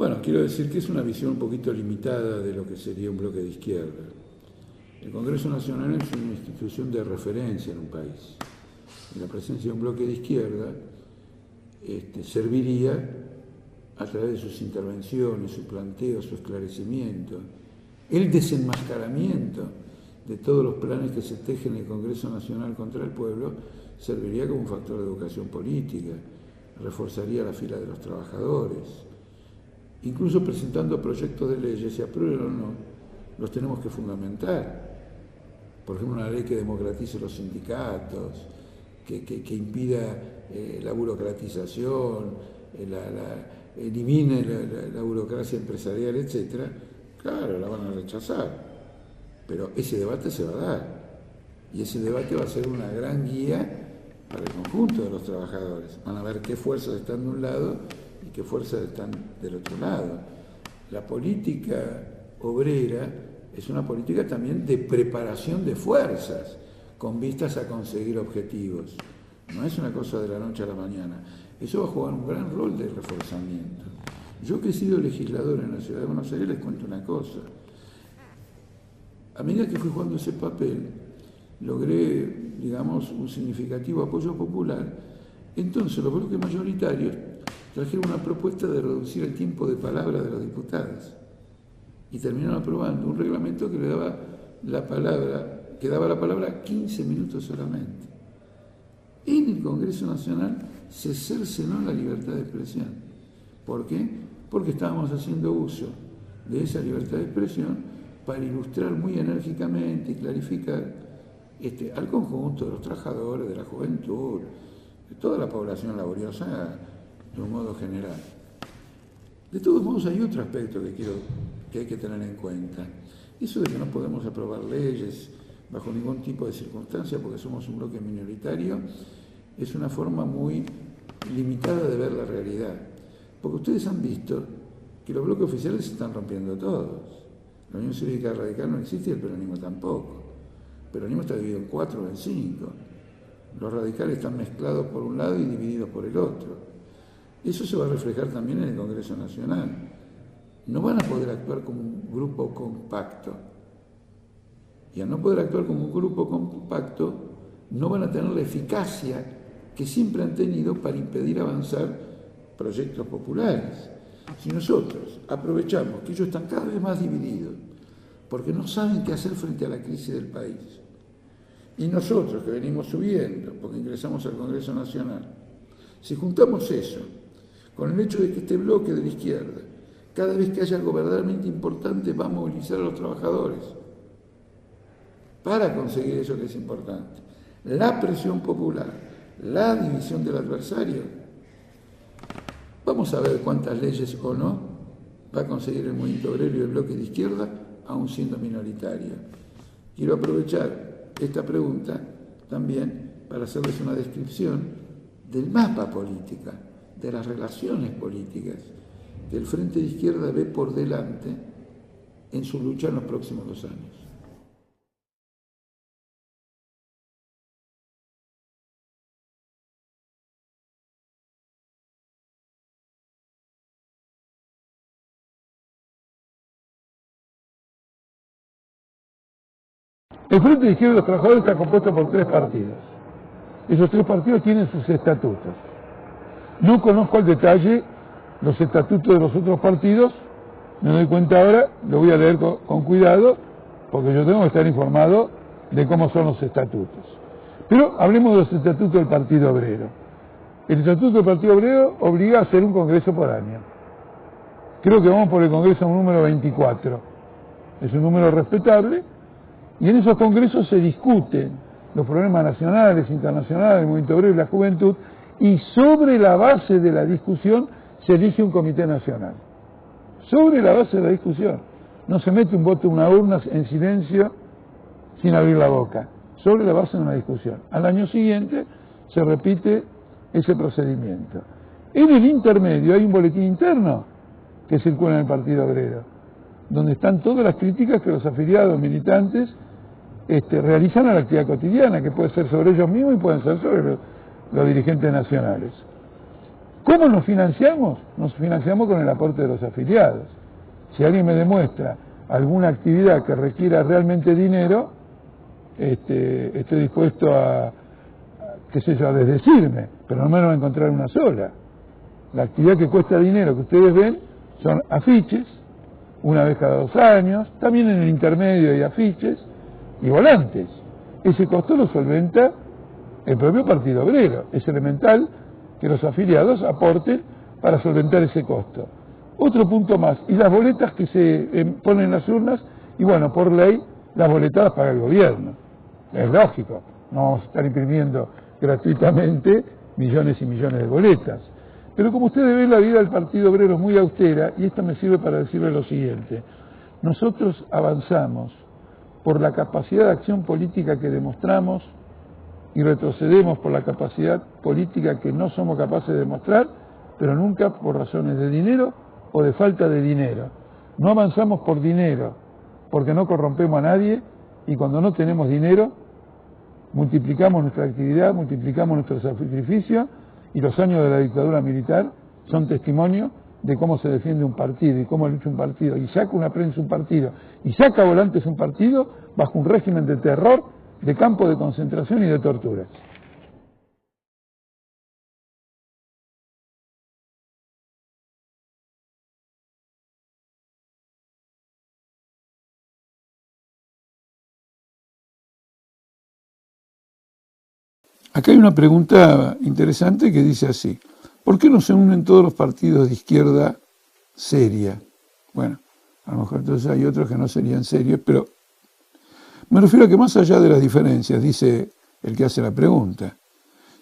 Bueno, quiero decir que es una visión un poquito limitada de lo que sería un bloque de izquierda. El Congreso Nacional es una institución de referencia en un país. Y la presencia de un bloque de izquierda serviría a través de sus intervenciones, su planteo, su esclarecimiento, el desenmascaramiento de todos los planes que se tejen en el Congreso Nacional contra el pueblo, serviría como un factor de educación política, reforzaría la fila de los trabajadores. Incluso presentando proyectos de leyes, se aprueben o no, los tenemos que fundamentar. Por ejemplo, una ley que democratice los sindicatos, que impida la burocratización, elimine la burocracia empresarial, etc. Claro, la van a rechazar. Pero ese debate se va a dar. Y ese debate va a ser una gran guía para el conjunto de los trabajadores. Van a ver qué fuerzas están de un lado y qué fuerzas están del otro lado. La política obrera es una política también de preparación de fuerzas con vistas a conseguir objetivos. No es una cosa de la noche a la mañana. Eso va a jugar un gran rol de reforzamiento. Yo que he sido legislador en la Ciudad de Buenos Aires les cuento una cosa. A medida que fui jugando ese papel, logré, digamos, un significativo apoyo popular. Entonces los bloques mayoritarios trajeron una propuesta de reducir el tiempo de palabra de los diputados y terminaron aprobando un reglamento que le daba la palabra 15 minutos solamente. En el Congreso Nacional se cercenó la libertad de expresión. ¿Por qué? Porque estábamos haciendo uso de esa libertad de expresión para ilustrar muy enérgicamente y clarificar al conjunto de los trabajadores, de la juventud, de toda la población laboriosa de un modo general. De todos modos hay otro aspecto que hay que tener en cuenta. Eso de que no podemos aprobar leyes bajo ningún tipo de circunstancia porque somos un bloque minoritario es una forma muy limitada de ver la realidad. Porque ustedes han visto que los bloques oficiales se están rompiendo todos. La Unión Cívica Radical no existe y el peronismo tampoco. El peronismo está dividido en 4 o en 5. Los radicales están mezclados por un lado y divididos por el otro. Eso se va a reflejar también en el Congreso Nacional. No van a poder actuar como un grupo compacto. Y al no poder actuar como un grupo compacto, no van a tener la eficacia que siempre han tenido para impedir avanzar proyectos populares. Si nosotros aprovechamos que ellos están cada vez más divididos, porque no saben qué hacer frente a la crisis del país, y nosotros que venimos subiendo, porque ingresamos al Congreso Nacional, si juntamos eso con el hecho de que este bloque de la izquierda, cada vez que haya algo verdaderamente importante, va a movilizar a los trabajadores para conseguir eso que es importante, la presión popular, la división del adversario. Vamos a ver cuántas leyes o no va a conseguir el movimiento obrero y el bloque de izquierda, aún siendo minoritario. Quiero aprovechar esta pregunta también para hacerles una descripción del mapa político, de las relaciones políticas que el Frente de Izquierda ve por delante en su lucha en los próximos 2 años. El Frente de Izquierda de los Trabajadores está compuesto por 3 partidos. Esos 3 partidos tienen sus estatutos. No conozco al detalle los estatutos de los otros partidos, me doy cuenta ahora, lo voy a leer con cuidado, porque yo tengo que estar informado de cómo son los estatutos. Pero hablemos de los estatutos del Partido Obrero. El estatuto del Partido Obrero obliga a hacer un congreso por año. Creo que vamos por el congreso número 24. Es un número respetable. Y en esos congresos se discuten los problemas nacionales, internacionales, del movimiento obrero y la juventud, y sobre la base de la discusión se elige un comité nacional. Sobre la base de la discusión. No se mete un voto en una urna en silencio, sin abrir la boca. Sobre la base de una discusión. Al año siguiente se repite ese procedimiento. En el intermedio hay un boletín interno que circula en el Partido Obrero, donde están todas las críticas que los afiliados militantes realizan a la actividad cotidiana, que puede ser sobre ellos mismos y pueden ser sobre los dirigentes nacionales. ¿Cómo nos financiamos? Nos financiamos con el aporte de los afiliados. Si alguien me demuestra alguna actividad que requiera realmente dinero, estoy dispuesto a desdecirme, pero no me van a encontrar una sola. La actividad que cuesta dinero que ustedes ven son afiches, una vez cada 2 años, también en el intermedio hay afiches y volantes. Ese costo lo solventa el propio Partido Obrero. Es elemental que los afiliados aporten para solventar ese costo. Otro punto más, y las boletas que se ponen en las urnas, y bueno, por ley, las boletas las paga el gobierno. Es lógico, no vamos a estar imprimiendo gratuitamente millones y millones de boletas. Pero como ustedes ven, la vida del Partido Obrero es muy austera, y esto me sirve para decirles lo siguiente. Nosotros avanzamos por la capacidad de acción política que demostramos y retrocedemos por la capacidad política que no somos capaces de demostrar, pero nunca por razones de dinero o de falta de dinero. No avanzamos por dinero, porque no corrompemos a nadie, y cuando no tenemos dinero, multiplicamos nuestra actividad, multiplicamos nuestro sacrificio, y los años de la dictadura militar son testimonio de cómo se defiende un partido y cómo lucha un partido, y saca una prensa un partido, y saca volantes un partido bajo un régimen de terror, de campo de concentración y de tortura. Acá hay una pregunta interesante que dice así: ¿por qué no se unen todos los partidos de izquierda seria? Bueno, a lo mejor entonces hay otros que no serían serios, pero me refiero a que más allá de las diferencias, dice el que hace la pregunta,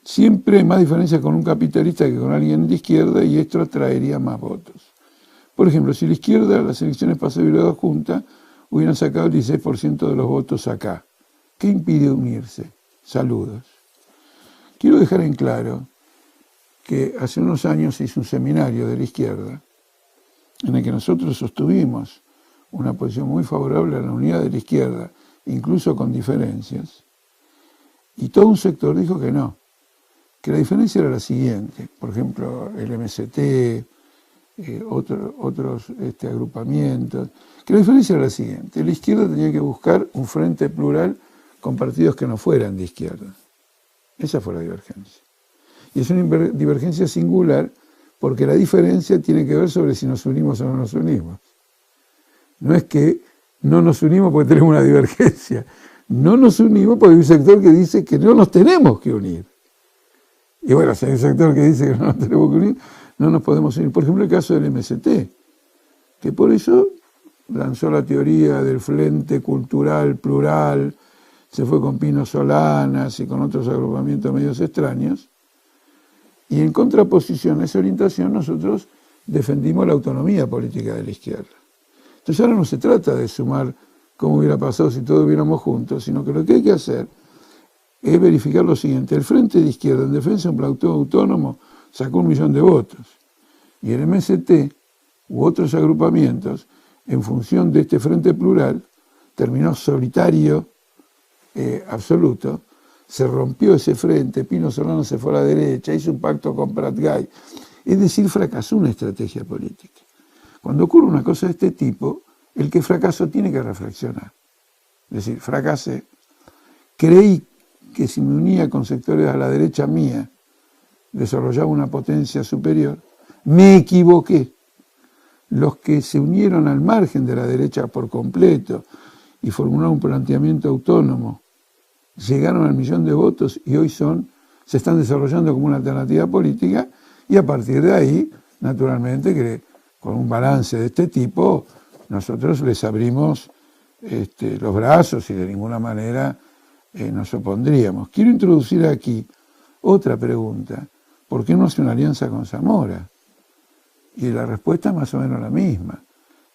siempre hay más diferencias con un capitalista que con alguien de izquierda, y esto atraería más votos. Por ejemplo, si la izquierda, las elecciones pasadas y las dos juntas, hubieran sacado el 16% de los votos acá, ¿qué impide unirse? Saludos. Quiero dejar en claro que hace unos años se hizo un seminario de la izquierda en el que nosotros sostuvimos una posición muy favorable a la unidad de la izquierda, incluso con diferencias, y todo un sector dijo que no, que la diferencia era la siguiente. Por ejemplo, el MST, otros agrupamientos, que la diferencia era la siguiente: la izquierda tenía que buscar un frente plural con partidos que no fueran de izquierda. Esa fue la divergencia. Y es una divergencia singular, porque la diferencia tiene que ver sobre si nos unimos o no nos unimos. No es que no nos unimos porque tenemos una divergencia. No nos unimos porque hay un sector que dice que no nos tenemos que unir. Y bueno, si hay un sector que dice que no nos tenemos que unir, no nos podemos unir. Por ejemplo, el caso del MST, que por eso lanzó la teoría del frente cultural plural, se fue con Pino Solanas y con otros agrupamientos medios extraños, y en contraposición a esa orientación nosotros defendimos la autonomía política de la izquierda. Entonces ahora no se trata de sumar cómo hubiera pasado si todos hubiéramos juntos, sino que lo que hay que hacer es verificar lo siguiente: el Frente de Izquierda en defensa de un plan autónomo sacó 1 millón de votos, y el MST u otros agrupamientos, en función de este Frente Plural, terminó solitario absoluto. Se rompió ese frente, Pino Solano se fue a la derecha, hizo un pacto con Prat Gay, es decir, fracasó una estrategia política. Cuando ocurre una cosa de este tipo, el que fracasó tiene que reflexionar. Es decir, fracasé, creí que si me unía con sectores a la derecha mía, desarrollaba una potencia superior, me equivoqué. Los que se unieron al margen de la derecha por completo y formularon un planteamiento autónomo, llegaron al 1 millón de votos y hoy se están desarrollando como una alternativa política, y a partir de ahí, naturalmente, que con un balance de este tipo, nosotros les abrimos los brazos y de ninguna manera nos opondríamos. Quiero introducir aquí otra pregunta: ¿por qué no hace una alianza con Zamora? Y la respuesta es más o menos la misma.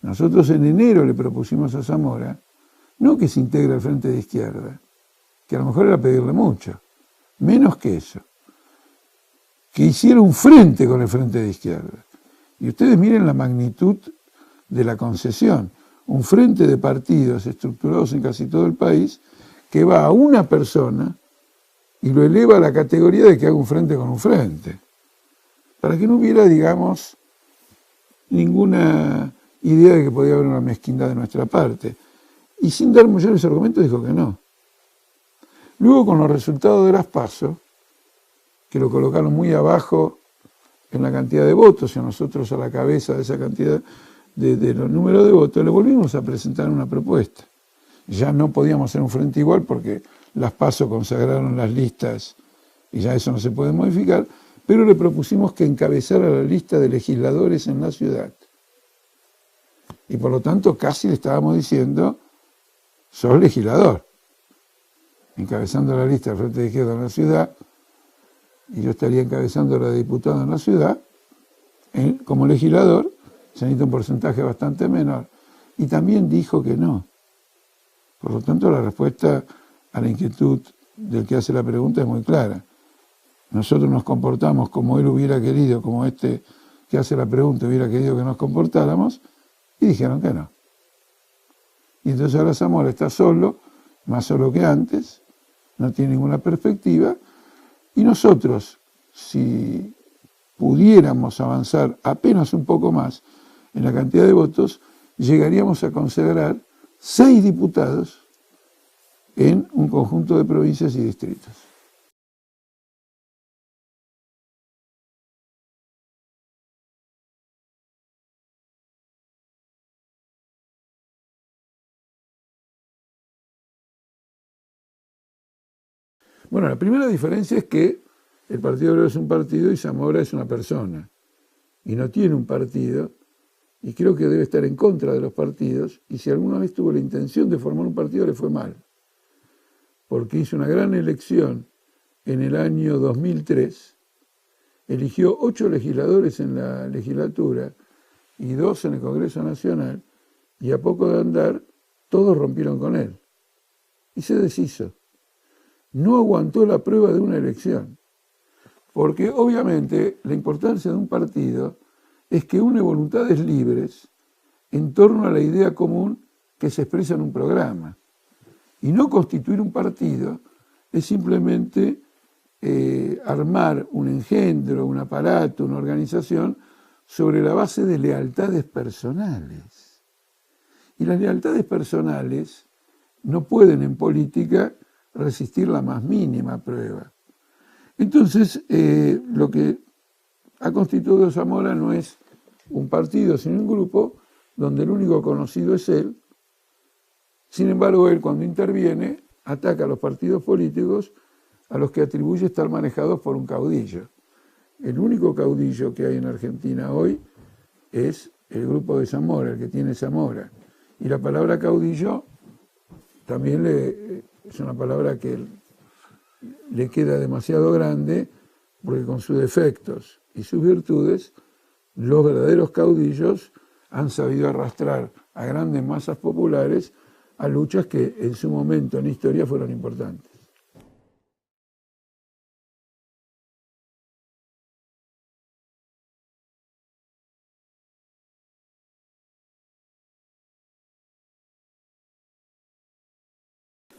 Nosotros en enero le propusimos a Zamora, no que se integre al Frente de Izquierda, que a lo mejor era pedirle mucho, menos que eso, que hiciera un frente con el Frente de Izquierda. Y ustedes miren la magnitud de la concesión: un frente de partidos estructurados en casi todo el país que va a una persona y lo eleva a la categoría de que haga un frente con un frente. para que no hubiera, digamos, ninguna idea de que podía haber una mezquindad de nuestra parte. Y sin dar mayores argumentos dijo que no. Luego, con los resultados de las PASO, que lo colocaron muy abajo en la cantidad de votos, y a nosotros a la cabeza de esa cantidad de los números de votos, le volvimos a presentar una propuesta. Ya no podíamos hacer un frente igual porque las PASO consagraron las listas y ya eso no se puede modificar, pero le propusimos que encabezara la lista de legisladores en la ciudad. Y por lo tanto casi le estábamos diciendo, sos legislador, encabezando la lista del Frente de Izquierda en la ciudad, y yo estaría encabezando la de diputado en la ciudad, como legislador, se necesita un porcentaje bastante menor. Y también dijo que no. Por lo tanto, la respuesta a la inquietud del que hace la pregunta es muy clara. Nosotros nos comportamos como él hubiera querido, como este que hace la pregunta hubiera querido que nos comportáramos, y dijeron que no. Y entonces ahora Zamora está solo, más solo que antes, no tiene ninguna perspectiva, y nosotros, si pudiéramos avanzar apenas un poco más en la cantidad de votos, llegaríamos a consagrar 6 diputados en un conjunto de provincias y distritos. Bueno, la primera diferencia es que el Partido Obrero es un partido y Zamora es una persona. Y no tiene un partido, y creo que debe estar en contra de los partidos, y si alguna vez tuvo la intención de formar un partido le fue mal, porque hizo una gran elección en el año 2003, eligió 8 legisladores en la legislatura y 2 en el Congreso Nacional, y a poco de andar todos rompieron con él, y se deshizo. No aguantó la prueba de una elección, porque obviamente la importancia de un partido es que une voluntades libres en torno a la idea común que se expresa en un programa. Y no constituir un partido es simplemente armar un engendro, un aparato, una organización sobre la base de lealtades personales. Y las lealtades personales no pueden en política resistir la más mínima prueba. Entonces, lo que ha constituido Zamora no es un partido, sino un grupo donde el único conocido es él. Sin embargo, él cuando interviene ataca a los partidos políticos a los que atribuye estar manejados por un caudillo. El único caudillo que hay en Argentina hoy es el grupo de Zamora, el que tiene Zamora. Y la palabra caudillo también es una palabra que le queda demasiado grande, porque con sus defectos y sus virtudes, los verdaderos caudillos han sabido arrastrar a grandes masas populares a luchas que en su momento en la historia fueron importantes.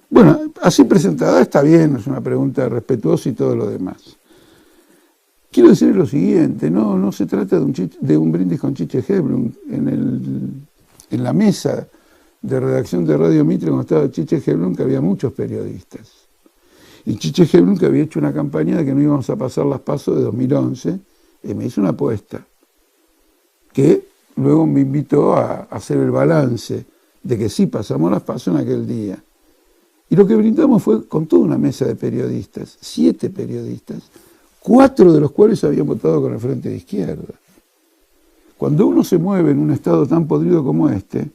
Bueno, así presentada está bien, es una pregunta respetuosa y todo lo demás. Quiero decir lo siguiente, no se trata de un brindis con Chiche Helblum. En la mesa de redacción de Radio Mitre, cuando estaba Chiche Helblum, que había muchos periodistas. Y Chiche Helblum, que había hecho una campaña de que no íbamos a pasar las PASO de 2011, me hizo una apuesta, que luego me invitó a hacer el balance de que sí pasamos las PASO en aquel día. Y lo que brindamos fue con toda una mesa de periodistas, 7 periodistas, 4 de los cuales habían votado con el Frente de Izquierda. Cuando uno se mueve en un estado tan podrido como este,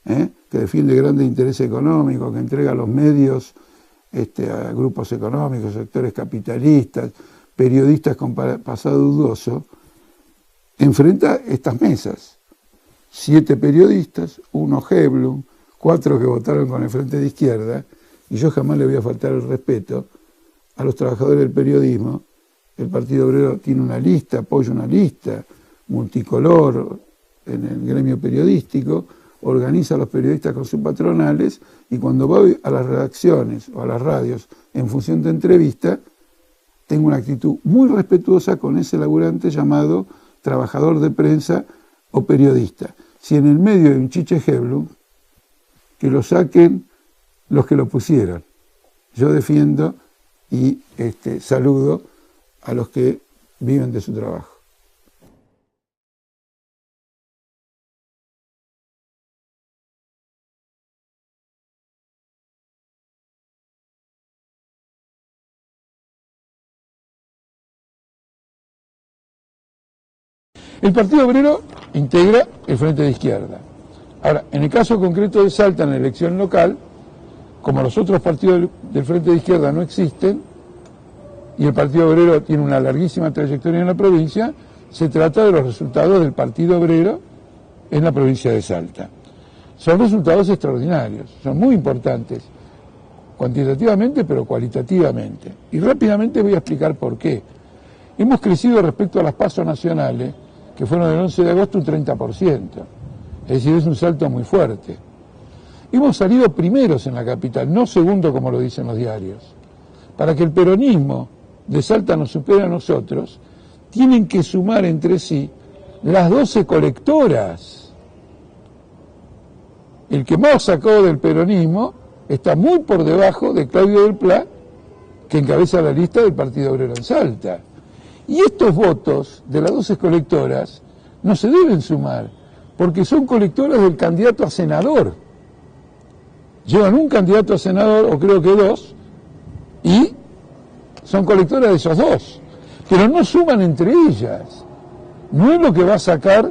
que defiende grandes intereses económicos, que entrega los medios a grupos económicos, sectores capitalistas, periodistas con pasado dudoso, enfrenta estas mesas. 7 periodistas, 1 Helblum, 4 que votaron con el Frente de Izquierda, y yo jamás le voy a faltar el respeto a los trabajadores del periodismo. El Partido Obrero tiene una lista, apoya una lista multicolor en el gremio periodístico, organiza a los periodistas con sus patronales, y cuando va a las redacciones o a las radios en función de entrevista, tengo una actitud muy respetuosa con ese laburante llamado trabajador de prensa o periodista. Si en el medio hay un Chiche Heblu, que lo saquen los que lo pusieron. Yo defiendo y saludo a los que viven de su trabajo. El Partido Obrero integra el Frente de Izquierda. Ahora, en el caso concreto de Salta, en la elección local, como los otros partidos del Frente de Izquierda no existen, y el Partido Obrero tiene una larguísima trayectoria en la provincia, se trata de los resultados del Partido Obrero en la provincia de Salta. Son resultados extraordinarios, son muy importantes, cuantitativamente pero cualitativamente. Y rápidamente voy a explicar por qué. Hemos crecido respecto a las PASO nacionales, que fueron el 11 de agosto un 30%, es decir, es un salto muy fuerte. Hemos salido primeros en la capital, no segundo como lo dicen los diarios. Para que el peronismo de Salta nos supere a nosotros, tienen que sumar entre sí las 12 colectoras. El que más sacó del peronismo está muy por debajo de Claudio del Pla, que encabeza la lista del Partido Obrero en Salta. Y estos votos de las 12 colectoras no se deben sumar, porque son colectoras del candidato a senador. Llevan un candidato a senador, o creo que dos, y son colectoras de esos dos. Pero no suman entre ellas. No es lo que va a sacar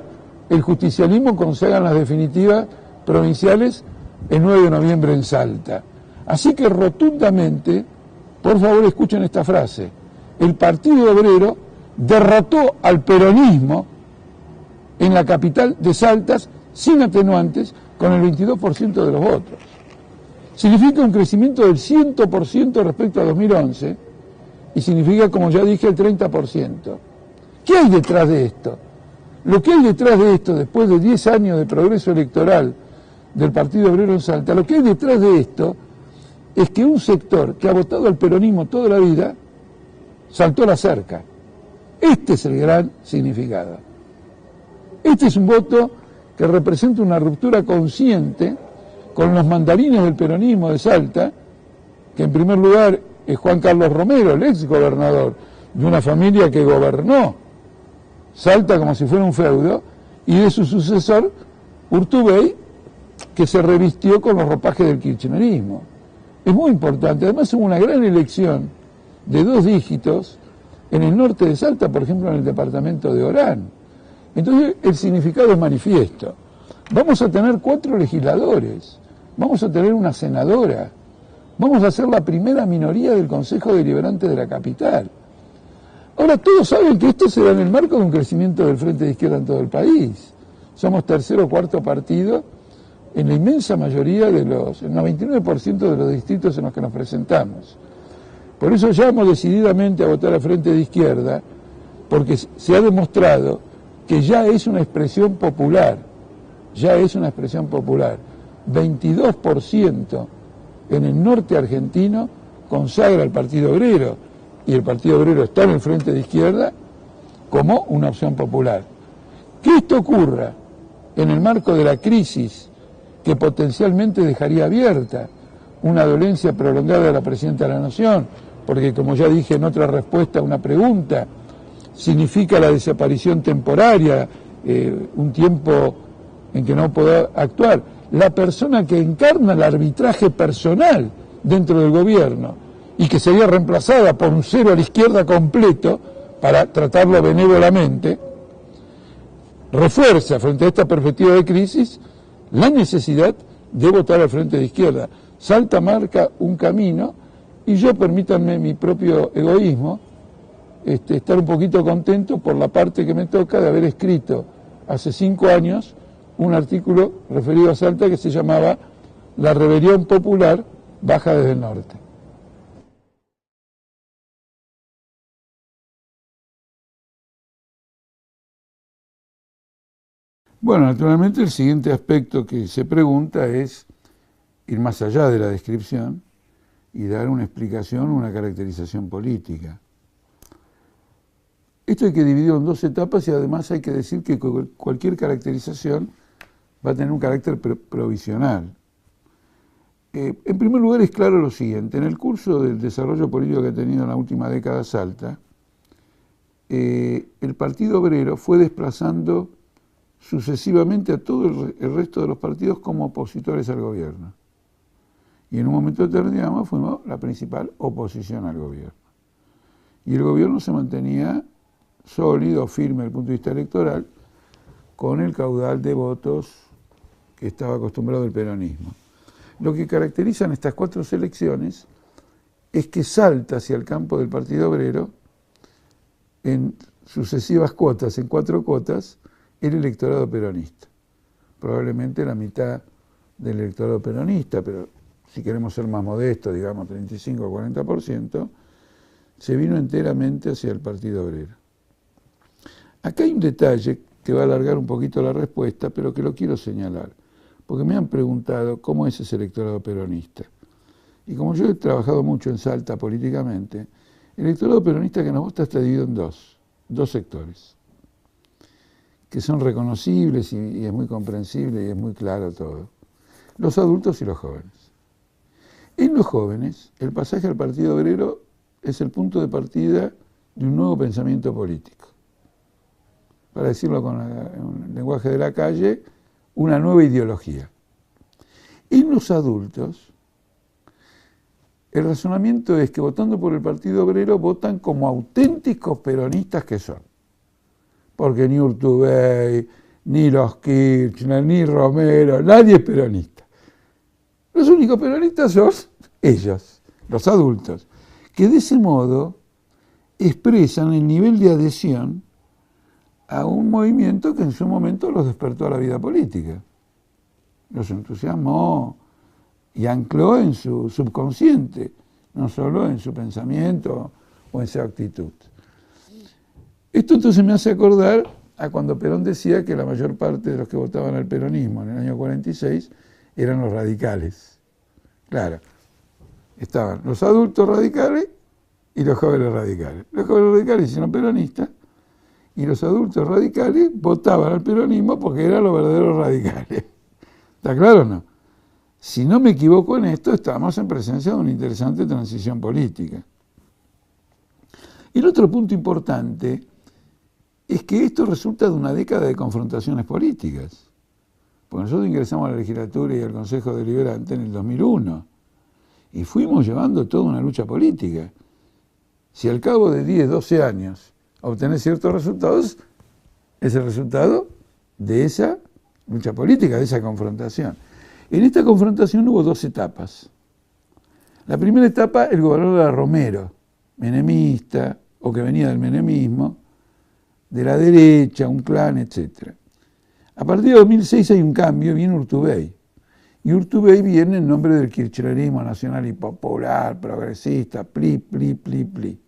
el justicialismo cuando se hagan las definitivas provinciales el 9 de noviembre en Salta. Así que rotundamente, por favor escuchen esta frase, el Partido Obrero derrotó al peronismo en la capital de Salta sin atenuantes con el 22% de los votos. Significa un crecimiento del 100% respecto a 2011 y significa, como ya dije, el 30%. ¿Qué hay detrás de esto? Lo que hay detrás de esto, después de 10 años de progreso electoral del Partido Obrero en Salta, lo que hay detrás de esto es que un sector que ha votado al peronismo toda la vida saltó la cerca. Este es el gran significado. Este es un voto que representa una ruptura consciente con los mandarines del peronismo de Salta, que en primer lugar es Juan Carlos Romero, el ex gobernador de una familia que gobernó Salta como si fuera un feudo, y de su sucesor, Urtubey, que se revistió con los ropajes del kirchnerismo. Es muy importante, además hubo una gran elección de 2 dígitos en el norte de Salta, por ejemplo en el departamento de Orán. Entonces el significado es manifiesto. Vamos a tener 4 legisladores, vamos a tener una senadora, vamos a ser la primera minoría del Consejo Deliberante de la capital. Ahora todos saben que esto se da en el marco de un crecimiento del Frente de Izquierda en todo el país. Somos tercero o cuarto partido en la inmensa mayoría de el 99% de los distritos en los que nos presentamos. Por eso llamo decididamente a votar al Frente de Izquierda, porque se ha demostrado que ya es una expresión popular, 22% en el norte argentino consagra al Partido Obrero, y el Partido Obrero está en el Frente de Izquierda como una opción popular. Que esto ocurra en el marco de la crisis que potencialmente dejaría abierta una dolencia prolongada de la Presidenta de la Nación, porque como ya dije en otra respuesta a una pregunta, significa la desaparición temporaria, un tiempo en que no podrá actuar. La persona que encarna el arbitraje personal dentro del gobierno y que sería reemplazada por un cero a la izquierda completo para tratarlo benévolamente, refuerza frente a esta perspectiva de crisis la necesidad de votar al Frente de Izquierda. Salta marca un camino y yo, permítanme mi propio egoísmo, estar un poquito contento por la parte que me toca de haber escrito hace 5 años un artículo referido a Salta que se llamaba La rebelión popular baja desde el norte. Bueno, naturalmente el siguiente aspecto que se pregunta es ir más allá de la descripción y dar una explicación, una caracterización política. Esto hay que dividirlo en dos etapas y además hay que decir que cualquier caracterización va a tener un carácter provisional. En primer lugar es claro lo siguiente, en el curso del desarrollo político que ha tenido en la última década Salta, el Partido Obrero fue desplazando sucesivamente a todo el resto de los partidos como opositores al gobierno. Y en un momento determinado fuimos la principal oposición al gobierno. Y el gobierno se mantenía sólido, firme desde el punto de vista electoral, con el caudal de votos que estaba acostumbrado el peronismo. Lo que caracterizan estas 4 elecciones es que salta hacia el campo del Partido Obrero en sucesivas cuotas, en 4 cuotas, el electorado peronista. Probablemente la mitad del electorado peronista, pero si queremos ser más modestos, digamos 35 o 40%, se vino enteramente hacia el Partido Obrero. Acá hay un detalle que va a alargar un poquito la respuesta, pero que lo quiero señalar, porque me han preguntado cómo es ese electorado peronista. Y como yo he trabajado mucho en Salta políticamente, el electorado peronista que nos vota está dividido en dos sectores, que son reconocibles y es muy comprensible y es muy claro todo. Los adultos y los jóvenes. En los jóvenes, el pasaje al Partido Obrero es el punto de partida de un nuevo pensamiento político. Para decirlo con el lenguaje de la calle, una nueva ideología. En los adultos, el razonamiento es que votando por el Partido Obrero votan como auténticos peronistas que son. Porque ni Urtubey, ni los Kirchner, ni Romero, nadie es peronista. Los únicos peronistas son ellos, los adultos, que de ese modo expresan el nivel de adhesión a un movimiento que en su momento los despertó a la vida política. Los entusiasmó y ancló en su subconsciente, no solo en su pensamiento o en su actitud. Esto entonces me hace acordar a cuando Perón decía que la mayor parte de los que votaban al peronismo en el año 46 eran los radicales. Claro, estaban los adultos radicales y los jóvenes radicales. Los jóvenes radicales hicieron peronistas y los adultos radicales votaban al peronismo porque eran los verdaderos radicales. ¿Está claro o no? Si no me equivoco en esto, estamos en presencia de una interesante transición política. El otro punto importante es que esto resulta de una década de confrontaciones políticas. Porque nosotros ingresamos a la legislatura y al Consejo Deliberante en el 2001 y fuimos llevando toda una lucha política. Si al cabo de 10, 12 años obtenés ciertos resultados, es el resultado de esa lucha política, de esa confrontación. En esta confrontación hubo 2 etapas. La primera etapa, el gobernador era Romero, menemista, o que venía del menemismo, de la derecha, un clan, etc. A partir de 2006 hay un cambio, viene Urtubey. Y Urtubey viene en nombre del kirchnerismo nacional y popular, progresista, pli, pli, pli, pli.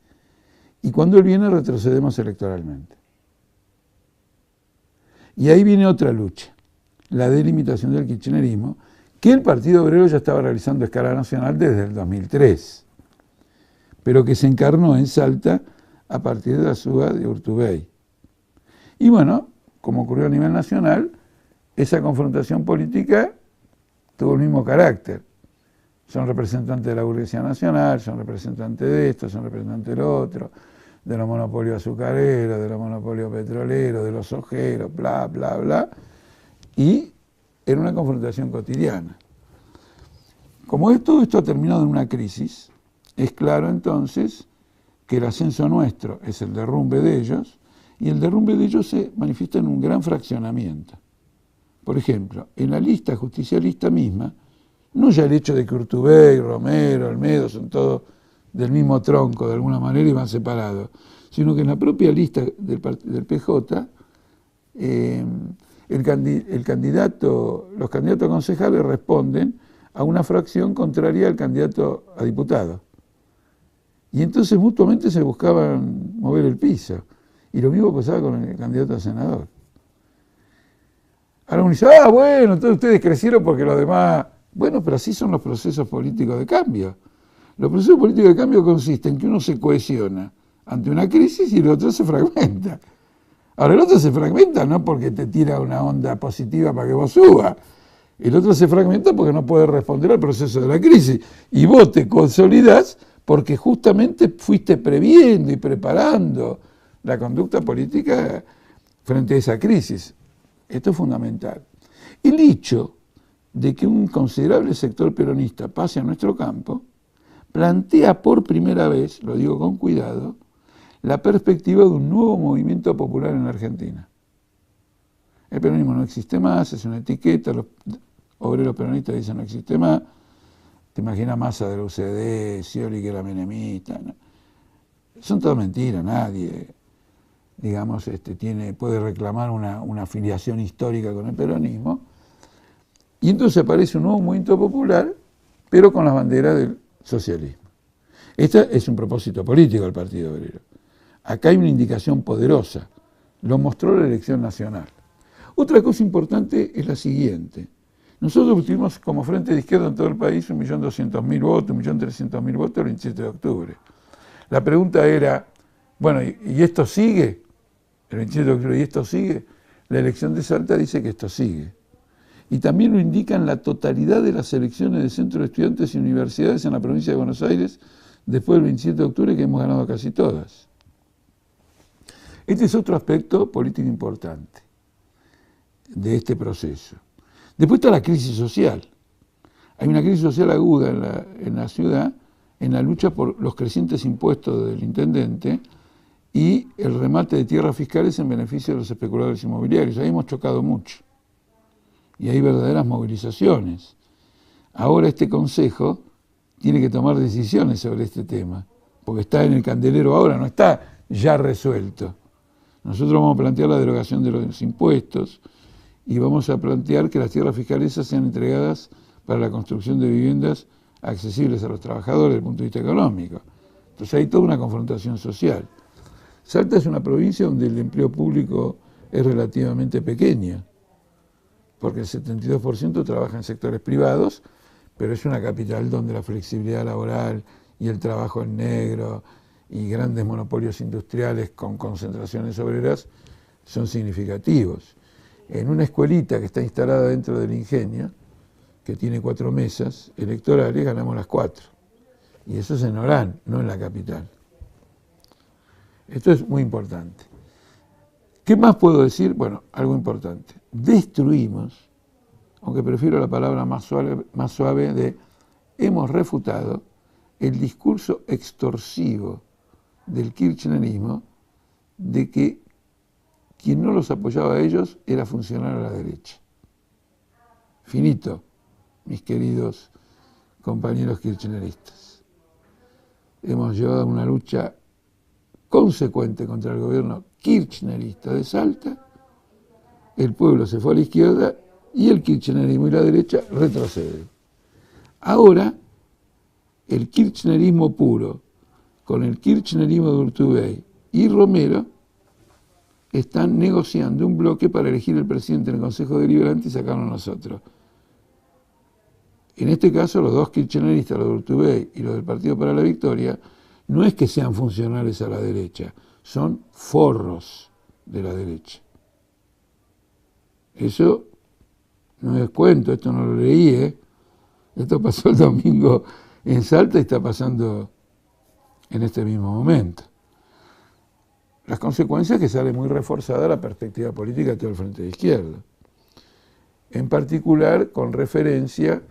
Y cuando él viene retrocedemos electoralmente. Y ahí viene otra lucha, la delimitación del kirchnerismo, que el Partido Obrero ya estaba realizando a escala nacional desde el 2003, pero que se encarnó en Salta a partir de la suba de Urtubey. Y bueno, como ocurrió a nivel nacional, esa confrontación política tuvo el mismo carácter. Son representantes de la burguesía nacional, son representantes de esto, son representantes de lo otro, de los monopolios azucareros, de los monopolios petroleros, de los ojeros, bla, bla, bla, y era una confrontación cotidiana. Como todo esto ha terminado en una crisis, es claro entonces que el ascenso nuestro es el derrumbe de ellos, y el derrumbe de ellos se manifiesta en un gran fraccionamiento. Por ejemplo, en la lista justicialista misma, no ya el hecho de que Urtubey, Romero, Olmedo son todos del mismo tronco de alguna manera y van separados, sino que en la propia lista del PJ, los candidatos a concejales responden a una fracción contraria al candidato a diputado. Y entonces mutuamente se buscaban mover el piso. Y lo mismo pasaba con el candidato a senador. Ahora uno dice, bueno, entonces ustedes crecieron porque los demás... Bueno, pero así son los procesos políticos de cambio. Los procesos políticos de cambio consisten en que uno se cohesiona ante una crisis y el otro se fragmenta. Ahora, el otro se fragmenta no porque te tira una onda positiva para que vos subas. El otro se fragmenta porque no puede responder al proceso de la crisis. Y vos te consolidás porque justamente fuiste previendo y preparando la conducta política frente a esa crisis. Esto es fundamental. El hecho de que un considerable sector peronista pase a nuestro campo plantea por primera vez, lo digo con cuidado, la perspectiva de un nuevo movimiento popular en la Argentina. El peronismo no existe más, es una etiqueta, los obreros peronistas dicen no existe más, te imaginas Massa de la UCD, Scioli que era menemista, ¿no? Son todas mentiras, nadie, digamos, puede reclamar una afiliación histórica con el peronismo, y entonces aparece un nuevo movimiento popular, pero con las banderas del socialismo. Este es un propósito político del Partido Obrero. Acá hay una indicación poderosa, lo mostró la elección nacional. Otra cosa importante es la siguiente. Nosotros tuvimos como Frente de Izquierda en todo el país 1.200.000 votos, 1.300.000 votos el 27 de octubre. La pregunta era, bueno, ¿y esto sigue? El 27 de octubre, ¿y esto sigue? La elección de Salta dice que esto sigue. Y también lo indican la totalidad de las elecciones de centros de estudiantes y universidades en la provincia de Buenos Aires después del 27 de octubre, que hemos ganado casi todas. Este es otro aspecto político importante de este proceso. Después está la crisis social. Hay una crisis social aguda en la ciudad, en la lucha por los crecientes impuestos del intendente y el remate de tierras fiscales en beneficio de los especuladores inmobiliarios. Ahí hemos chocado mucho. Y hay verdaderas movilizaciones. Ahora este Consejo tiene que tomar decisiones sobre este tema, porque está en el candelero ahora, no está ya resuelto. Nosotros vamos a plantear la derogación de los impuestos y vamos a plantear que las tierras fiscales sean entregadas para la construcción de viviendas accesibles a los trabajadores desde el punto de vista económico. Entonces hay toda una confrontación social. Salta es una provincia donde el empleo público es relativamente pequeño, porque el 72% trabaja en sectores privados, pero es una capital donde la flexibilidad laboral y el trabajo en negro y grandes monopolios industriales con concentraciones obreras son significativos. En una escuelita que está instalada dentro del ingenio, que tiene 4 mesas electorales, ganamos las 4. Y eso es en Orán, no en la capital. Esto es muy importante. ¿Qué más puedo decir? Bueno, algo importante. Destruimos, aunque prefiero la palabra más suave de hemos refutado el discurso extorsivo del kirchnerismo de que quien no los apoyaba a ellos era funcionario a la derecha. Finito, mis queridos compañeros kirchneristas. Hemos llevado una lucha consecuente contra el gobierno kirchnerista de Salta, el pueblo se fue a la izquierda y el kirchnerismo y la derecha retroceden. Ahora, el kirchnerismo puro, con el kirchnerismo de Urtubey y Romero, están negociando un bloque para elegir el presidente en el Consejo Deliberante y sacarlo a nosotros. En este caso, los dos kirchneristas, los de Urtubey y los del Partido para la Victoria, no es que sean funcionales a la derecha, son forros de la derecha. Eso no es cuento, esto no lo leí, esto pasó el domingo en Salta y está pasando en este mismo momento. Las consecuencias es que sale muy reforzada la perspectiva política de todo el Frente de Izquierda. En particular, con referencia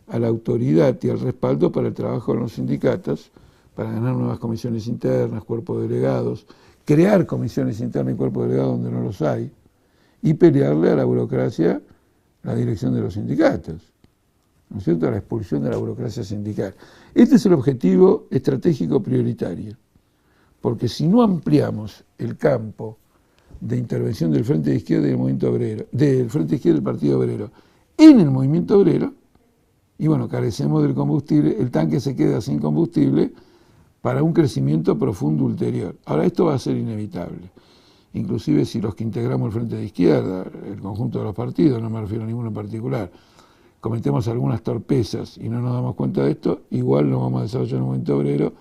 a la autoridad y al respaldo para el trabajo en los sindicatos, para ganar nuevas comisiones internas, cuerpos delegados, crear comisiones internas y cuerpos delegados donde no los hay, y pelearle a la burocracia la dirección de los sindicatos, ¿no es cierto?, la expulsión de la burocracia sindical. Este es el objetivo estratégico prioritario, porque si no ampliamos el campo de intervención del Frente de Izquierda y del movimiento obrero, del Frente de Izquierda y del Partido Obrero en el movimiento obrero, y bueno, carecemos del combustible, el tanque se queda sin combustible para un crecimiento profundo ulterior. Ahora, esto va a ser inevitable. Inclusive si los que integramos el Frente de Izquierda, el conjunto de los partidos, no me refiero a ninguno en particular, cometemos algunas torpezas y no nos damos cuenta de esto, igual lo vamos a desarrollar en el movimiento obrero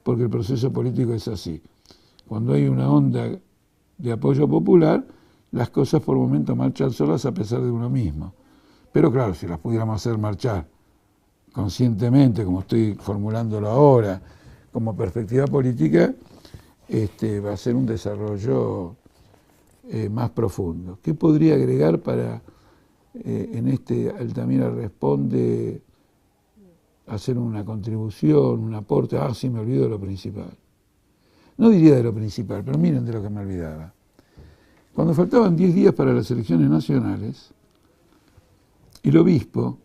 porque el proceso político es así. cuando hay una onda de apoyo popular, las cosas por momentos marchan solas a pesar de uno mismo. Pero claro, si las pudiéramos hacer marchar conscientemente, como estoy formulándolo ahora, como perspectiva política, va a ser un desarrollo más profundo. ¿Qué podría agregar para, en Altamira Responde, hacer una contribución, un aporte? Ah, sí, me olvido de lo principal. No diría de lo principal, pero miren de lo que me olvidaba. Cuando faltaban 10 días para las elecciones nacionales, el obispo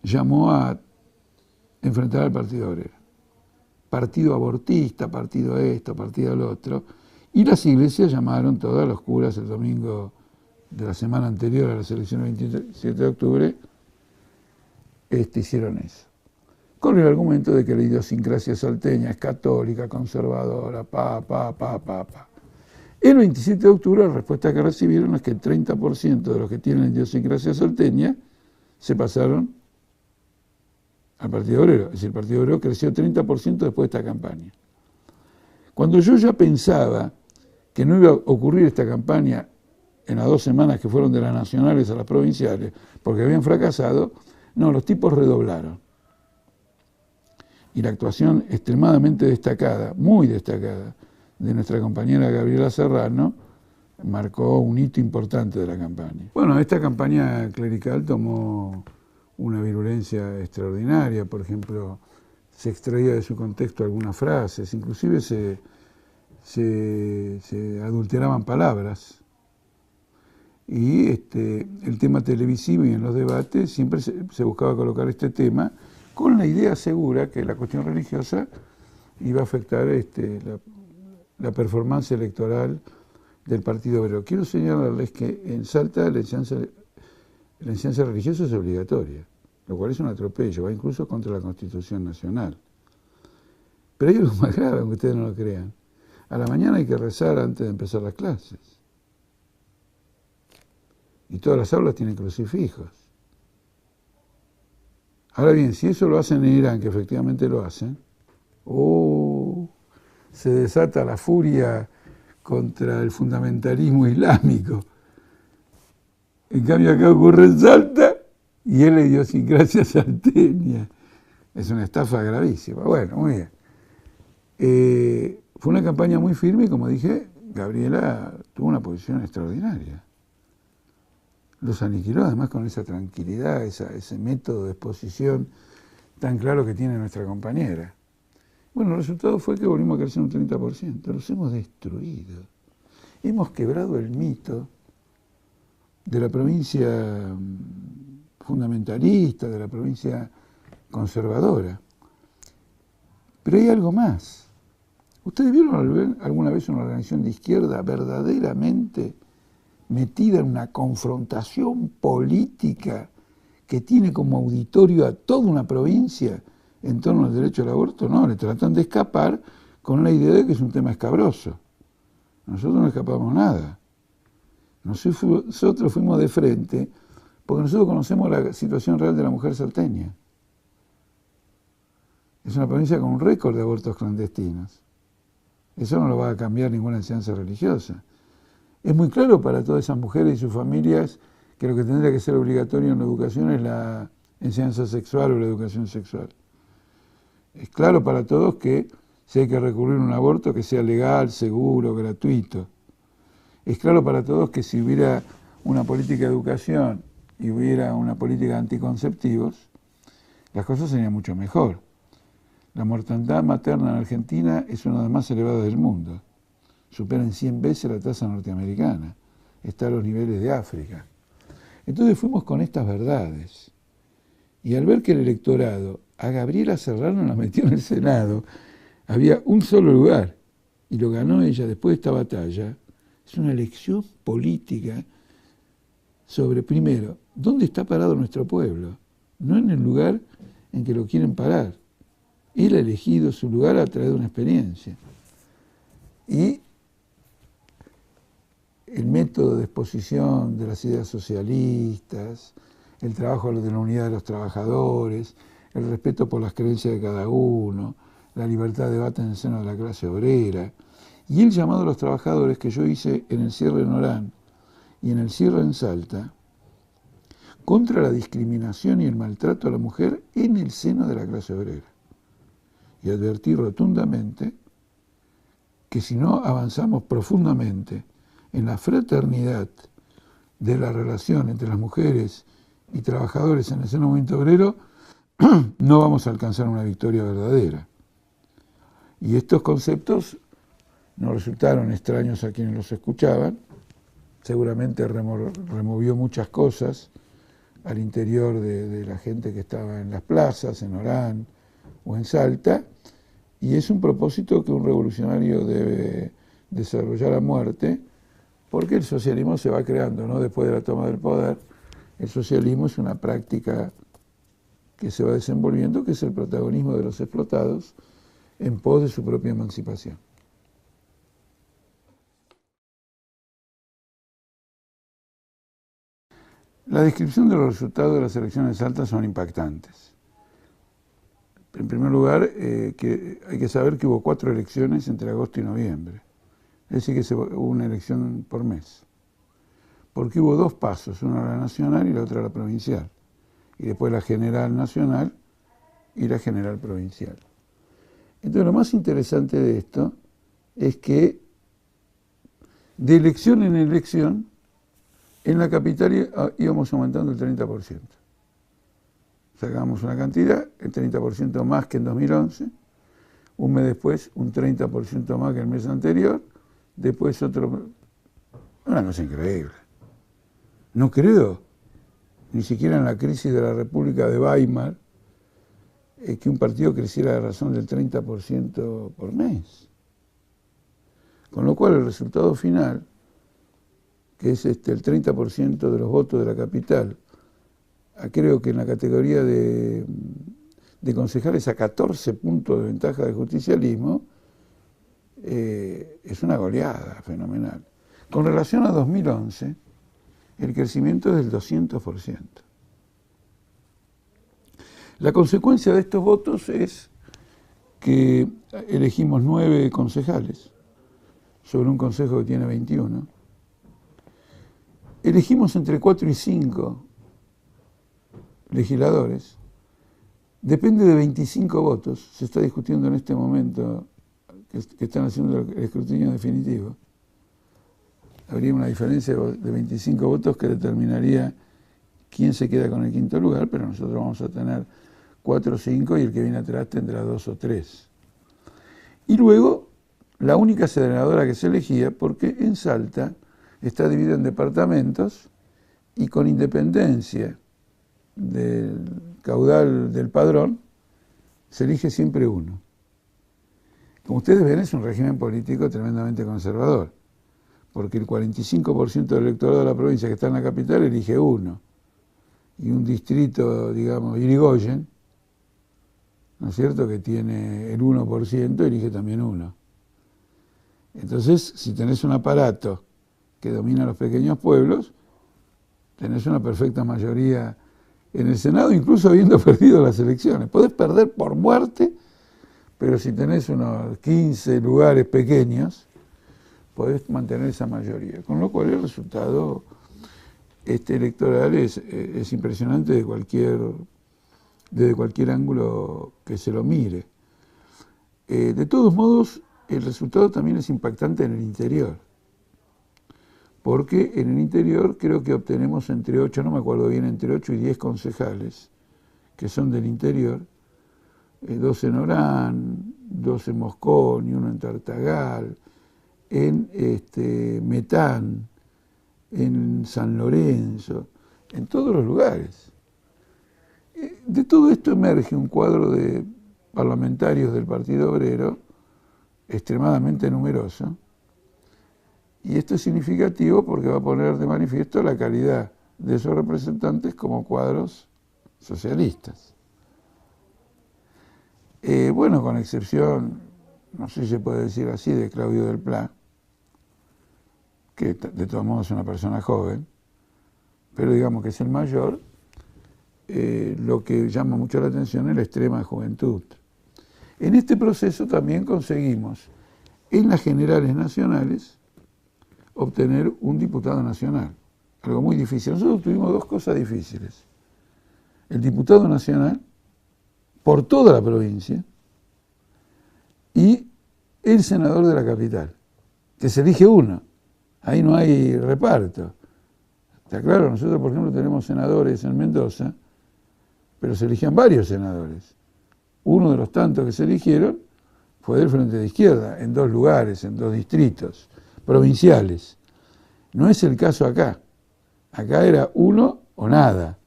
llamó a enfrentar al Partido Obrero. Partido abortista, partido esto, partido lo otro. Y las iglesias llamaron, todas los curas el domingo de la semana anterior a las elecciones del 27 de octubre, hicieron eso. Con el argumento de que la idiosincrasia salteña es católica, conservadora, El 27 de octubre la respuesta que recibieron es que el 30% de los que tienen idiosincrasia salteña se pasaron al Partido Obrero. Es decir, el Partido Obrero creció 30% después de esta campaña. Cuando yo ya pensaba que no iba a ocurrir esta campaña en las 2 semanas que fueron de las nacionales a las provinciales, porque habían fracasado, no, los tipos redoblaron. Y la actuación extremadamente destacada, muy destacada, de nuestra compañera Gabriela Serrano, marcó un hito importante de la campaña. Bueno, esta campaña clerical tomó una virulencia extraordinaria. Por ejemplo, se extraía de su contexto algunas frases, inclusive se adulteraban palabras. Y el tema televisivo y en los debates siempre se buscaba colocar este tema con la idea segura que la cuestión religiosa iba a afectar la performance electoral del Partido Obrero. Quiero señalarles que en Salta la enseñanza religiosa es obligatoria, lo cual es un atropello, va incluso contra la Constitución Nacional. Pero hay algo más grave, aunque ustedes no lo crean. A la mañana hay que rezar antes de empezar las clases. Y todas las aulas tienen crucifijos. Ahora bien, si eso lo hacen en Irán, que efectivamente lo hacen, se desata la furia contra el fundamentalismo islámico. En cambio acá ocurre en Salta y es la idiosincrasia salteña. Es una estafa gravísima. Bueno, muy bien. Fue una campaña muy firme y, como dije, Gabriela tuvo una posición extraordinaria. Los aniquiló además con esa tranquilidad, ese método de exposición tan claro que tiene nuestra compañera. Bueno, el resultado fue que volvimos a crecer un 30%. Los hemos destruido. Hemos quebrado el mito de la provincia fundamentalista, de la provincia conservadora. Pero hay algo más. ¿Ustedes vieron alguna vez una organización de izquierda verdaderamente metida en una confrontación política que tiene como auditorio a toda una provincia en torno al derecho al aborto? No, le tratan de escapar con la idea de que es un tema escabroso. Nosotros no escapamos nada. Nosotros fuimos de frente porque nosotros conocemos la situación real de la mujer salteña. Es una provincia con un récord de abortos clandestinos. Eso no lo va a cambiar ninguna enseñanza religiosa. Es muy claro para todas esas mujeres y sus familias que lo que tendría que ser obligatorio en la educación es la enseñanza sexual o la educación sexual. Es claro para todos que si hay que recurrir a un aborto, que sea legal, seguro, gratuito. Es claro para todos que si hubiera una política de educación y hubiera una política de anticonceptivos, las cosas serían mucho mejor. La mortandad materna en Argentina es una de las más elevadas del mundo. Supera en 100 veces la tasa norteamericana. Está a los niveles de África. Entonces fuimos con estas verdades. Y al ver que el electorado a Gabriela Serrano la metió en el Senado, había un solo lugar, y lo ganó ella después de esta batalla, es una elección política sobre, primero, ¿dónde está parado nuestro pueblo? No en el lugar en que lo quieren parar. Él ha elegido su lugar a través de una experiencia. Y el método de exposición de las ideas socialistas, el trabajo de la unidad de los trabajadores, el respeto por las creencias de cada uno, la libertad de debate en el seno de la clase obrera, Y el llamado a los trabajadores que yo hice en el cierre en Orán y en el cierre en Salta, contra la discriminación y el maltrato a la mujer en el seno de la clase obrera. Y advertí rotundamente que si no avanzamos profundamente en la fraternidad de la relación entre las mujeres y trabajadores en el seno del movimiento obrero, no vamos a alcanzar una victoria verdadera. Y estos conceptos nos resultaron extraños a quienes los escuchaban, seguramente removió muchas cosas al interior de la gente que estaba en las plazas, en Orán o en Salta, y es un propósito que un revolucionario debe desarrollar a muerte, porque el socialismo se va creando, ¿no? Después de la toma del poder, el socialismo es una práctica que se va desenvolviendo, que es el protagonismo de los explotados en pos de su propia emancipación. La descripción de los resultados de las elecciones de Salta son impactantes. En primer lugar, que hay que saber que hubo 4 elecciones entre agosto y noviembre. Es decir, que hubo una elección por mes. Porque hubo 2 pasos, una a la nacional y la otra a la provincial. Y después la general nacional y la general provincial. Entonces, lo más interesante de esto es que de elección en elección, en la capital íbamos aumentando el 30%. Sacamos una cantidad, el 30% más que en 2011, un mes después un 30% más que el mes anterior, después otro... Una cosa increíble. No creo, ni siquiera en la crisis de la República de Weimar, que un partido creciera a razón del 30% por mes. Con lo cual el resultado final, que es el 30% de los votos de la capital, creo que en la categoría de concejales a 14 puntos de ventaja del justicialismo, es una goleada fenomenal. Con relación a 2011, el crecimiento es del 200%. La consecuencia de estos votos es que elegimos 9 concejales sobre un consejo que tiene 21. Elegimos entre 4 y 5 legisladores. Depende de 25 votos. Se está discutiendo en este momento que están haciendo el escrutinio definitivo. Habría una diferencia de 25 votos que determinaría quién se queda con el 5.º lugar, pero nosotros vamos a tener 4 o 5 y el que viene atrás tendrá 2 o 3. Y luego, la única senadora que se elegía, porque en Salta está dividido en departamentos y con independencia del caudal del padrón, se elige siempre uno. Como ustedes ven, es un régimen político tremendamente conservador, porque el 45% del electorado de la provincia que está en la capital elige uno, y un distrito, digamos, Irigoyen, ¿no es cierto?, que tiene el 1%, elige también uno. Entonces, si tenés un aparato que domina los pequeños pueblos, tenés una perfecta mayoría en el Senado, incluso habiendo perdido las elecciones. Podés perder por muerte, pero si tenés unos 15 lugares pequeños, podés mantener esa mayoría. Con lo cual el resultado electoral es impresionante desde cualquier ángulo que se lo mire. De todos modos, el resultado también es impactante en el interior. Porque en el interior creo que obtenemos entre 8, no me acuerdo bien, entre 8 y 10 concejales que son del interior, 2 en Orán, 2 en Moscón y 1 en Tartagal, en Metán, en San Lorenzo, en todos los lugares. De todo esto emerge un cuadro de parlamentarios del Partido Obrero extremadamente numeroso. Y esto es significativo porque va a poner de manifiesto la calidad de esos representantes como cuadros socialistas. Bueno, con excepción, no sé si se puede decir así, de Claudio del Pla, que de todos modos es una persona joven, pero digamos que es el mayor, lo que llama mucho la atención es la extrema juventud. En este proceso también conseguimos en las generales nacionales obtener un diputado nacional. Algo muy difícil. Nosotros tuvimos dos cosas difíciles. El diputado nacional por toda la provincia y el senador de la capital, que se elige uno. Ahí no hay reparto. Está claro, nosotros por ejemplo tenemos senadores en Mendoza, pero se eligían varios senadores. Uno de los tantos que se eligieron fue del Frente de Izquierda, en 2 lugares, en 2 distritos provinciales. No es el caso acá. Acá era uno o nada.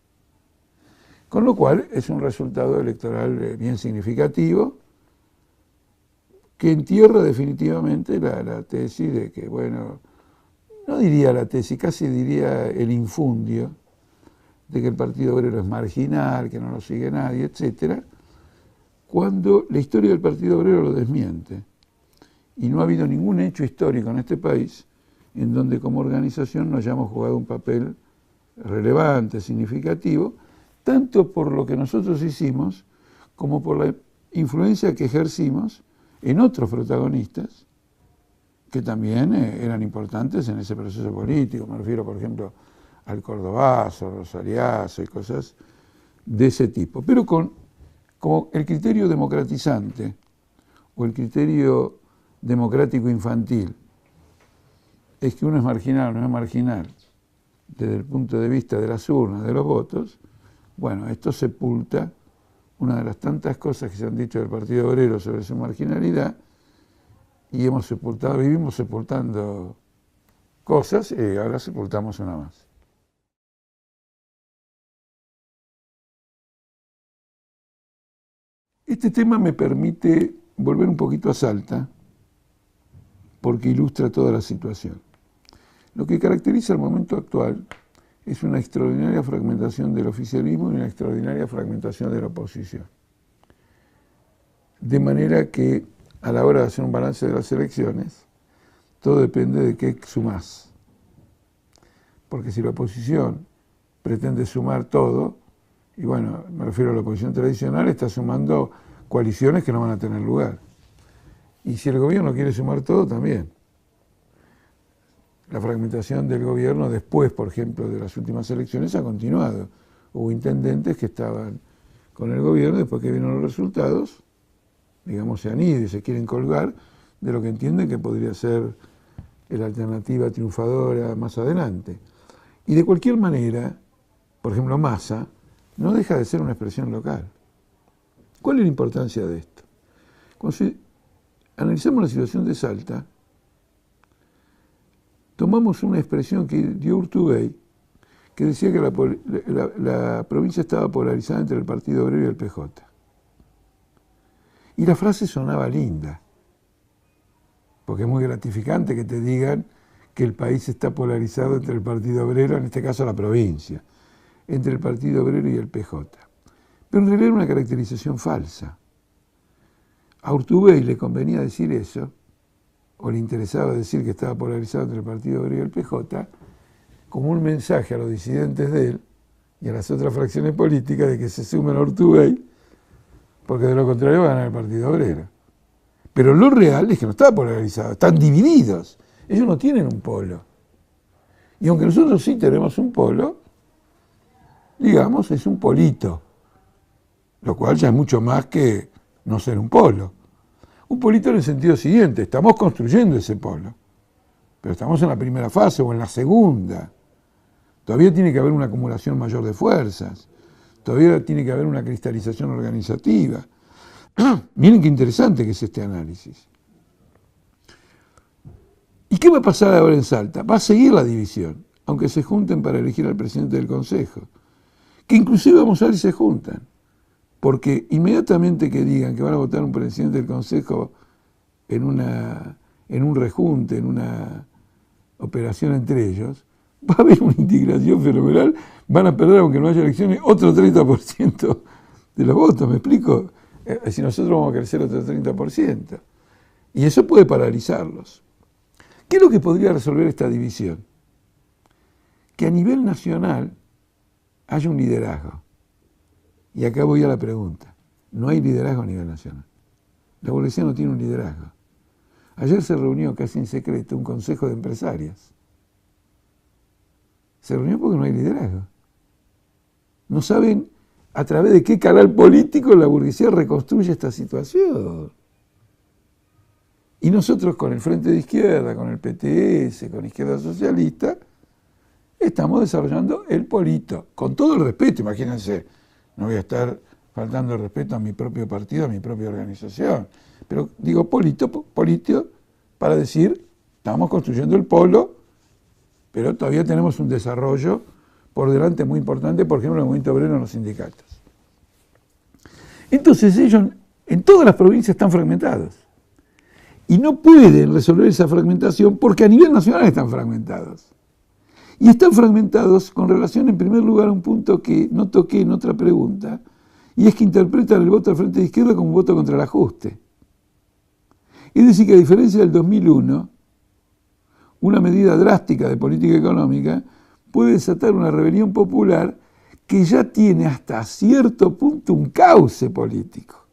Con lo cual es un resultado electoral bien significativo que entierra definitivamente la tesis de que, bueno, no diría la tesis, casi diría el infundio de que el Partido Obrero es marginal, que no lo sigue nadie, etcétera, cuando la historia del Partido Obrero lo desmiente. Y no ha habido ningún hecho histórico en este país en donde como organización no hayamos jugado un papel relevante, significativo, tanto por lo que nosotros hicimos, como por la influencia que ejercimos en otros protagonistas que también eran importantes en ese proceso político. Me refiero, por ejemplo, al Cordobazo, Rosariazo y cosas de ese tipo. Pero como el criterio democratizante o el criterio democrático infantil es que uno es marginal o no es marginal desde el punto de vista de las urnas, de los votos, bueno, esto sepulta una de las tantas cosas que se han dicho del Partido Obrero sobre su marginalidad y vivimos sepultando cosas y ahora sepultamos una más. Este tema me permite volver un poquito a Salta porque ilustra toda la situación. Lo que caracteriza el momento actual es una extraordinaria fragmentación del oficialismo y una extraordinaria fragmentación de la oposición. De manera que a la hora de hacer un balance de las elecciones, todo depende de qué sumás. Porque si la oposición pretende sumar todo, y bueno, me refiero a la oposición tradicional, está sumando coaliciones que no van a tener lugar. Y si el gobierno quiere sumar todo, también. La fragmentación del gobierno después, por ejemplo, de las últimas elecciones ha continuado. Hubo intendentes que estaban con el gobierno, después que vieron los resultados, digamos, se han ido y se quieren colgar de lo que entienden que podría ser la alternativa triunfadora más adelante. Y de cualquier manera, por ejemplo, Massa no deja de ser una expresión local. ¿Cuál es la importancia de esto? Cuando analizamos la situación de Salta, tomamos una expresión que dio Urtubey, que decía que la provincia estaba polarizada entre el Partido Obrero y el PJ. Y la frase sonaba linda, porque es muy gratificante que te digan que el país está polarizado entre el Partido Obrero, en este caso la provincia, entre el Partido Obrero y el PJ. Pero en realidad era una caracterización falsa. A Urtubey le convenía decir eso, o le interesaba decir que estaba polarizado entre el Partido Obrero y el PJ, como un mensaje a los disidentes de él y a las otras fracciones políticas de que se sumen a Urtubey, porque de lo contrario va a ganar el Partido Obrero. Pero lo real es que no está polarizado, están divididos. Ellos no tienen un polo. Y aunque nosotros sí tenemos un polo, digamos, es un polito, lo cual ya es mucho más que no ser un polo. Un polito en el sentido siguiente, estamos construyendo ese polo, pero estamos en la primera fase o en la segunda. Todavía tiene que haber una acumulación mayor de fuerzas, todavía tiene que haber una cristalización organizativa. Miren qué interesante que es este análisis. ¿Y qué va a pasar ahora en Salta? Va a seguir la división, aunque se junten para elegir al presidente del Consejo, que inclusive vamos a ver si se juntan. Porque inmediatamente que digan que van a votar un presidente del Consejo en un rejunte, en una operación entre ellos, va a haber una indignación fenomenal, van a perder, aunque no haya elecciones, otro 30% de los votos, ¿me explico? Si nosotros vamos a crecer otro 30%. Y eso puede paralizarlos. ¿Qué es lo que podría resolver esta división? Que a nivel nacional haya un liderazgo. Y acá voy a la pregunta. No hay liderazgo a nivel nacional. La policía no tiene un liderazgo. Ayer se reunió casi en secreto un consejo de empresarias. Se reunió porque no hay liderazgo. No saben a través de qué canal político la burguesía reconstruye esta situación. Y nosotros con el Frente de Izquierda, con el PTS, con Izquierda Socialista, estamos desarrollando el polito, con todo el respeto, imagínense, no voy a estar faltando el respeto a mi propio partido, a mi propia organización, pero digo polito para decir, estamos construyendo el polo, pero todavía tenemos un desarrollo por delante muy importante, por ejemplo, en el movimiento obrero en los sindicatos. Entonces ellos en todas las provincias están fragmentados y no pueden resolver esa fragmentación porque a nivel nacional están fragmentados. Y están fragmentados con relación, en primer lugar, a un punto que no toqué en otra pregunta, y es que interpretan el voto al Frente de Izquierda como un voto contra el ajuste. Es decir, que a diferencia del 2001, una medida drástica de política económica puede desatar una rebelión popular que ya tiene hasta cierto punto un cauce político.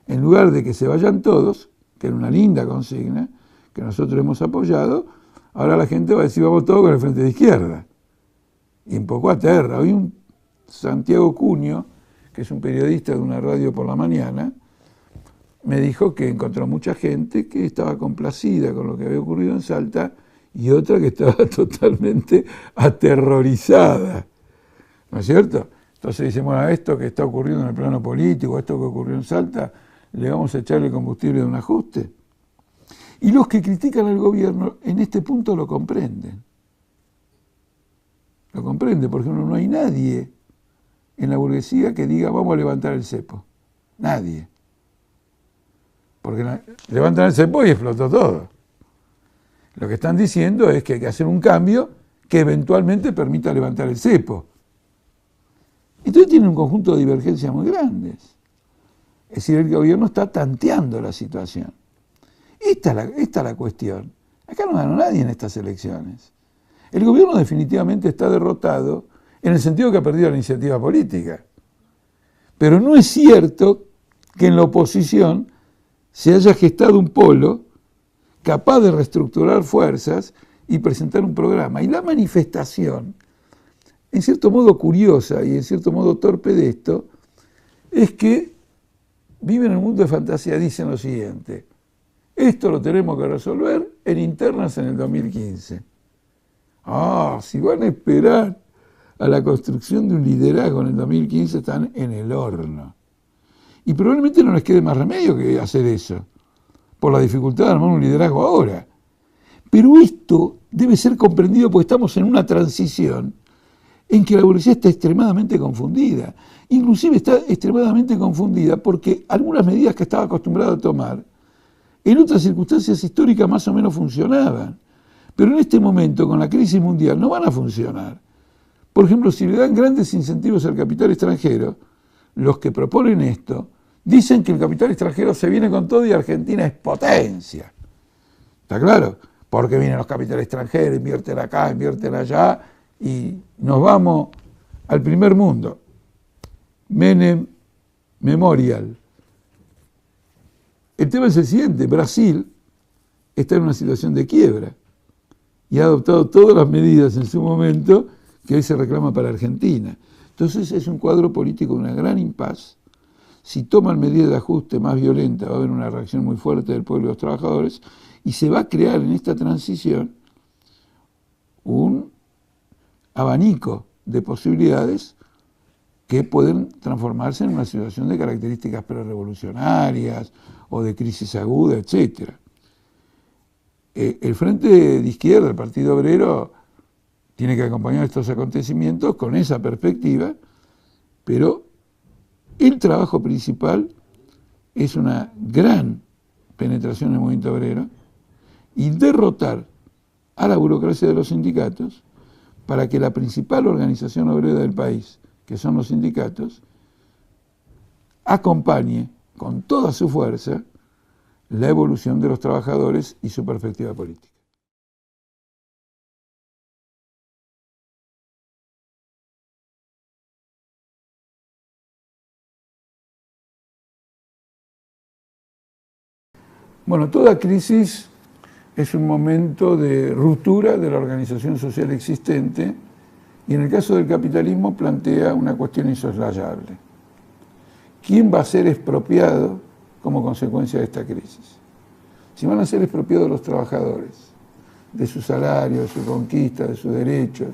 En lugar de que se vayan todos, que era una linda consigna, que nosotros hemos apoyado, ahora la gente va a decir, vamos todos con el Frente de Izquierda. Y un poco aterra. Hoy un Santiago Cuño, que es un periodista de una radio por la mañana, me dijo que encontró mucha gente que estaba complacida con lo que había ocurrido en Salta y otra que estaba totalmente aterrorizada. ¿No es cierto? Entonces dicen, bueno, a esto que está ocurriendo en el plano político, a esto que ocurrió en Salta, le vamos a echarle combustible de un ajuste. Y los que critican al gobierno en este punto lo comprenden. Lo comprenden, porque no hay nadie en la burguesía que diga vamos a levantar el cepo. Nadie. Porque levantan el cepo y explotó todo. Lo que están diciendo es que hay que hacer un cambio que eventualmente permita levantar el cepo. Entonces tienen un conjunto de divergencias muy grandes. Es decir, el gobierno está tanteando la situación. Esta es la cuestión. Acá no ganó nadie en estas elecciones. El gobierno definitivamente está derrotado en el sentido que ha perdido la iniciativa política. Pero no es cierto que en la oposición se haya gestado un polo capaz de reestructurar fuerzas y presentar un programa. Y la manifestación, en cierto modo curiosa y en cierto modo torpe de esto, es que viven en un mundo de fantasía, dicen lo siguiente: esto lo tenemos que resolver en internas en el 2015. Si van a esperar a la construcción de un liderazgo en el 2015, están en el horno. Y probablemente no les quede más remedio que hacer eso, por la dificultad de armar un liderazgo ahora. Pero esto debe ser comprendido porque estamos en una transición en que la burguesía está extremadamente confundida. Inclusive está extremadamente confundida porque algunas medidas que estaba acostumbrada a tomar en otras circunstancias históricas más o menos funcionaban. Pero en este momento, con la crisis mundial, no van a funcionar. Por ejemplo, si le dan grandes incentivos al capital extranjero, los que proponen esto dicen que el capital extranjero se viene con todo y Argentina es potencia. ¿Está claro? Porque vienen los capitales extranjeros, invierten acá, invierten allá y nos vamos al primer mundo. Menem Memorial. El tema es el siguiente: Brasil está en una situación de quiebra y ha adoptado todas las medidas en su momento que hoy se reclama para Argentina. Entonces es un cuadro político de una gran impas. Si toman medidas de ajuste más violentas va a haber una reacción muy fuerte del pueblo y de los trabajadores y se va a crear en esta transición un abanico de posibilidades que pueden transformarse en una situación de características prerevolucionarias o de crisis aguda, etc. El Frente de Izquierda, el Partido Obrero, tiene que acompañar estos acontecimientos con esa perspectiva, pero el trabajo principal es una gran penetración en el movimiento obrero y derrotar a la burocracia de los sindicatos para que la principal organización obrera del país, que son los sindicatos, acompañe con toda su fuerza la evolución de los trabajadores y su perspectiva política. Bueno, toda crisis es un momento de ruptura de la organización social existente y en el caso del capitalismo plantea una cuestión insoslayable. ¿Quién va a ser expropiado como consecuencia de esta crisis? Si van a ser expropiados los trabajadores, de su salario, de su conquista, de sus derechos,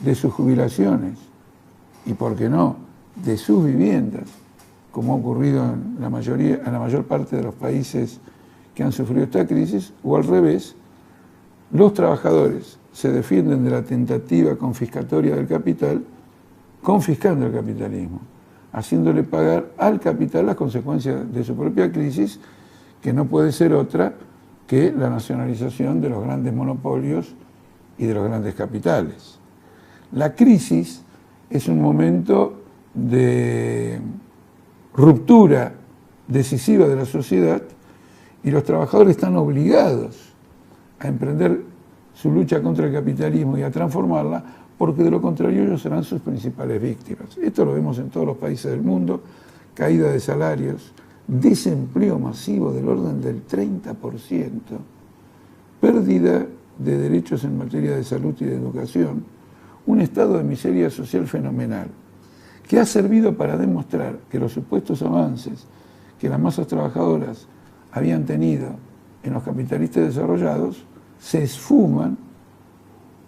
de sus jubilaciones y, por qué no, de sus viviendas, como ha ocurrido en la mayor parte de los países que han sufrido esta crisis, o al revés, los trabajadores se defienden de la tentativa confiscatoria del capital, confiscando el capitalismo, haciéndole pagar al capital las consecuencias de su propia crisis, que no puede ser otra que la nacionalización de los grandes monopolios y de los grandes capitales. La crisis es un momento de ruptura decisiva de la sociedad y los trabajadores están obligados a emprender su lucha contra el capitalismo y a transformarla, porque de lo contrario ellos serán sus principales víctimas. Esto lo vemos en todos los países del mundo: caída de salarios, desempleo masivo del orden del 30%, pérdida de derechos en materia de salud y de educación, un estado de miseria social fenomenal, que ha servido para demostrar que los supuestos avances que las masas trabajadoras habían tenido en los capitalistas desarrollados se esfuman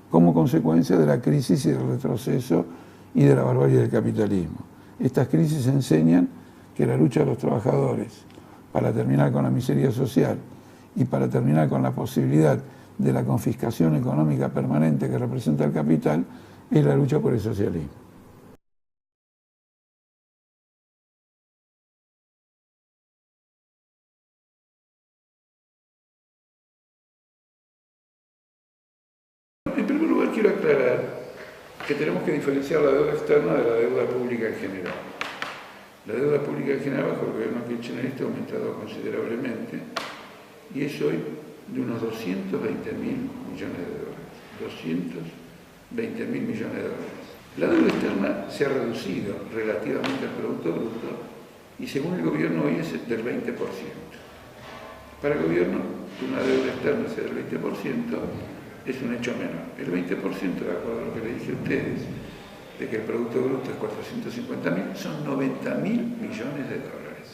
como consecuencia de la crisis y del retroceso y de la barbarie del capitalismo. Estas crisis enseñan que la lucha de los trabajadores para terminar con la miseria social y para terminar con la posibilidad de la confiscación económica permanente que representa el capital es la lucha por el socialismo. En primer lugar, quiero aclarar que tenemos que diferenciar la deuda externa de la deuda pública en general. La deuda pública en general, bajo el gobierno kirchnerista, ha aumentado considerablemente y es hoy de unos 220.000 millones de dólares. 220.000 millones de dólares. La deuda externa se ha reducido relativamente al Producto Bruto y según el gobierno hoy es del 20%. Para el gobierno, que una deuda externa sea del 20% es un hecho menor. El 20%, de acuerdo a lo que le dije a ustedes, de que el Producto Bruto es 450.000, son 90.000 millones de dólares.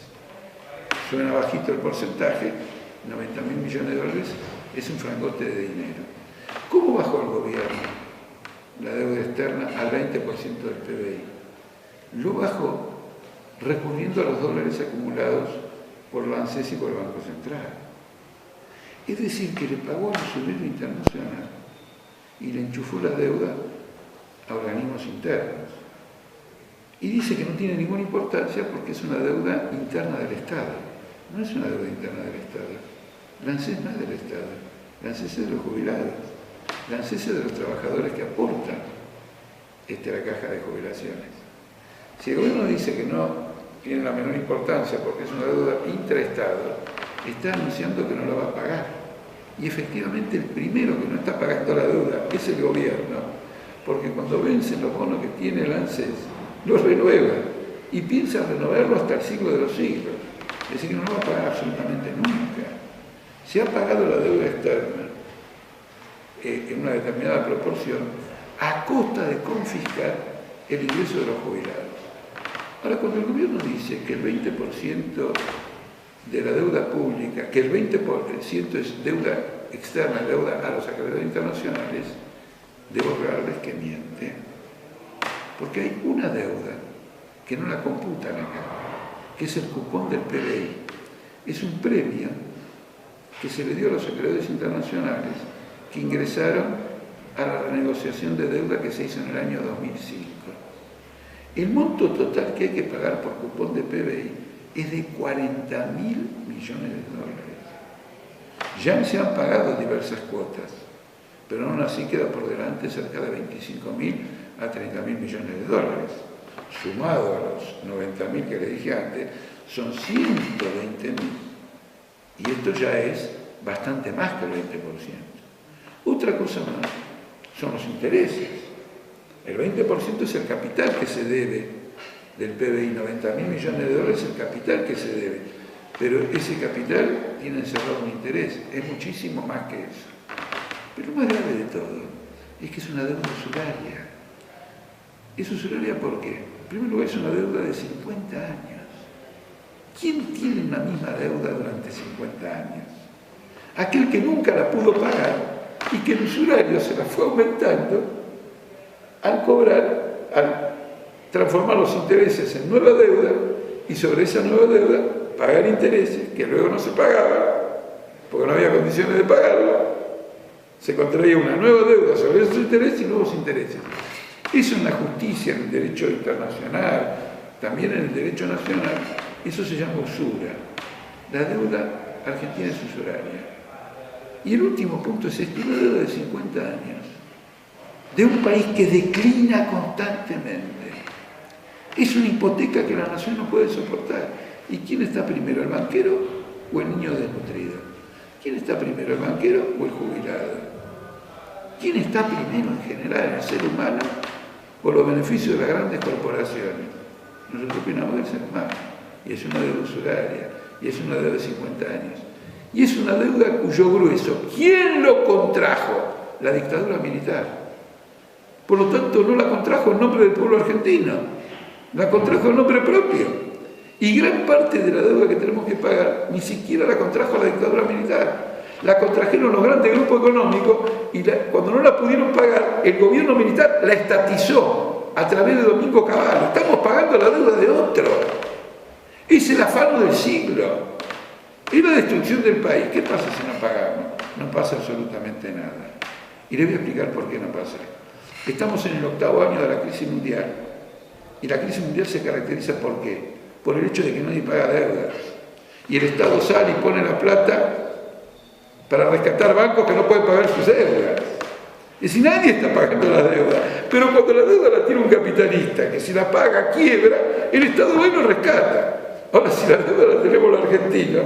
Suena bajito el porcentaje, 90.000 millones de dólares es un frangote de dinero. ¿Cómo bajó el gobierno la deuda externa al 20% del PBI? Lo bajó recurriendo a los dólares acumulados por la ANSES y por el Banco Central. Es decir, que le pagó a su deuda internacional y le enchufó la deuda a organismos internos. Y dice que no tiene ninguna importancia porque es una deuda interna del Estado. No es una deuda interna del Estado. La ANSES no es del Estado. La ANSES es de los jubilados. La ANSES es de los trabajadores que aportan a la caja de jubilaciones. Si el gobierno dice que no tiene la menor importancia porque es una deuda intraestado, está anunciando que no la va a pagar. Y efectivamente el primero que no está pagando la deuda es el gobierno, porque cuando vencen los bonos que tiene el ANSES, los renueva y piensa renovarlo hasta el siglo de los siglos. Es decir, que no lo va a pagar absolutamente nunca. Se ha pagado la deuda externa en una determinada proporción a costa de confiscar el ingreso de los jubilados. Ahora, cuando el gobierno dice que el 20% de la deuda pública, que el 20% es deuda externa, deuda a los acreedores internacionales, debo aclararles que miente, porque hay una deuda que no la computan acá, que es el cupón del PBI. Es un premio que se le dio a los acreedores internacionales que ingresaron a la renegociación de deuda que se hizo en el año 2005. El monto total que hay que pagar por cupón de PBI es de 40.000 millones de dólares. Ya se han pagado diversas cuotas, pero aún así queda por delante cerca de 25.000 a 30.000 millones de dólares. Sumado a los 90.000 que le dije antes, son 120.000. Y esto ya es bastante más que el 20%. Otra cosa más son los intereses. El 20% es el capital que se debe del PBI, 90.000 millones de dólares es el capital que se debe. pero ese capital tiene encerrado un interés, es muchísimo más que eso. Pero lo más grave de todo es que es una deuda usuraria. ¿Es usuraria por qué? En primer lugar, es una deuda de 50 años. ¿Quién tiene una misma deuda durante 50 años? Aquel que nunca la pudo pagar y que el usurario se la fue aumentando al cobrar, al transformar los intereses en nueva deuda y sobre esa nueva deuda pagar intereses que luego no se pagaban porque no había condiciones de pagarla. Se contraía una nueva deuda sobre esos intereses y nuevos intereses. Eso en la justicia, en el derecho internacional, también en el derecho nacional, eso se llama usura. La deuda argentina es usuraria. Y el último punto es una deuda de 50 años, de un país que declina constantemente. Es una hipoteca que la nación no puede soportar. ¿Y quién está primero, el banquero o el niño desnutrido? ¿Quién está primero, el banquero o el jubilado? ¿Quién está primero en general, el ser humano o los beneficios de las grandes corporaciones? Nosotros opinamos del ser humano. Y es una deuda usuraria, y es una deuda de 50 años. Y es una deuda cuyo grueso, ¿quién lo contrajo? La dictadura militar. Por lo tanto, no la contrajo en nombre del pueblo argentino, la contrajo en nombre propio. Y gran parte de la deuda que tenemos que pagar ni siquiera la contrajo la dictadura militar. La contrajeron los grandes grupos económicos y cuando no la pudieron pagar, el gobierno militar la estatizó a través de Domingo Cavallo. Estamos pagando la deuda de otro. Es el afano del siglo. Es la destrucción del país. ¿Qué pasa si no pagamos? No pasa absolutamente nada. Y les voy a explicar por qué no pasa. Estamos en el 8º año de la crisis mundial. Y la crisis mundial se caracteriza ¿por qué? Por el hecho de que nadie paga deudas. Y el Estado sale y pone la plata para rescatar bancos que no pueden pagar sus deudas. Es decir, nadie está pagando la deuda. Pero cuando la deuda la tiene un capitalista, que si la paga quiebra, el Estado va y lo rescata. Ahora, si la deuda la tenemos los argentinos,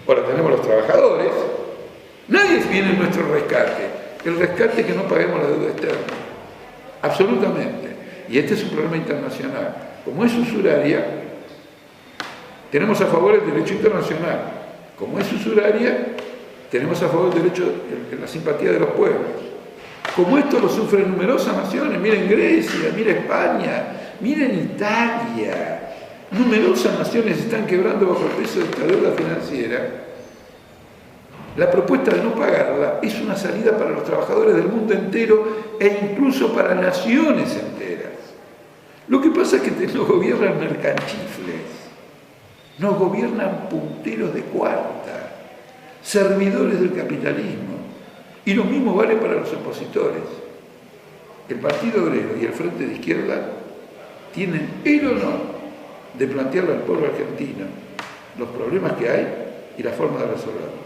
o la tenemos los trabajadores, nadie viene en nuestro rescate. El rescate es que no paguemos la deuda externa. Absolutamente. Y este es un problema internacional. Como es usuraria, tenemos a favor el derecho internacional. Como es usuraria, tenemos a favor el derecho, la simpatía de los pueblos. Como esto lo sufren numerosas naciones, miren Grecia, miren España, miren Italia. Numerosas naciones están quebrando bajo el peso de esta deuda financiera. La propuesta de no pagarla es una salida para los trabajadores del mundo entero e incluso para naciones enteras. Lo que pasa es que nos gobiernan mercanchifles, nos gobiernan punteros de cuarta, servidores del capitalismo. Y lo mismo vale para los opositores. El Partido Obrero y el Frente de Izquierda tienen el honor de plantearle al pueblo argentino los problemas que hay y la forma de resolverlos.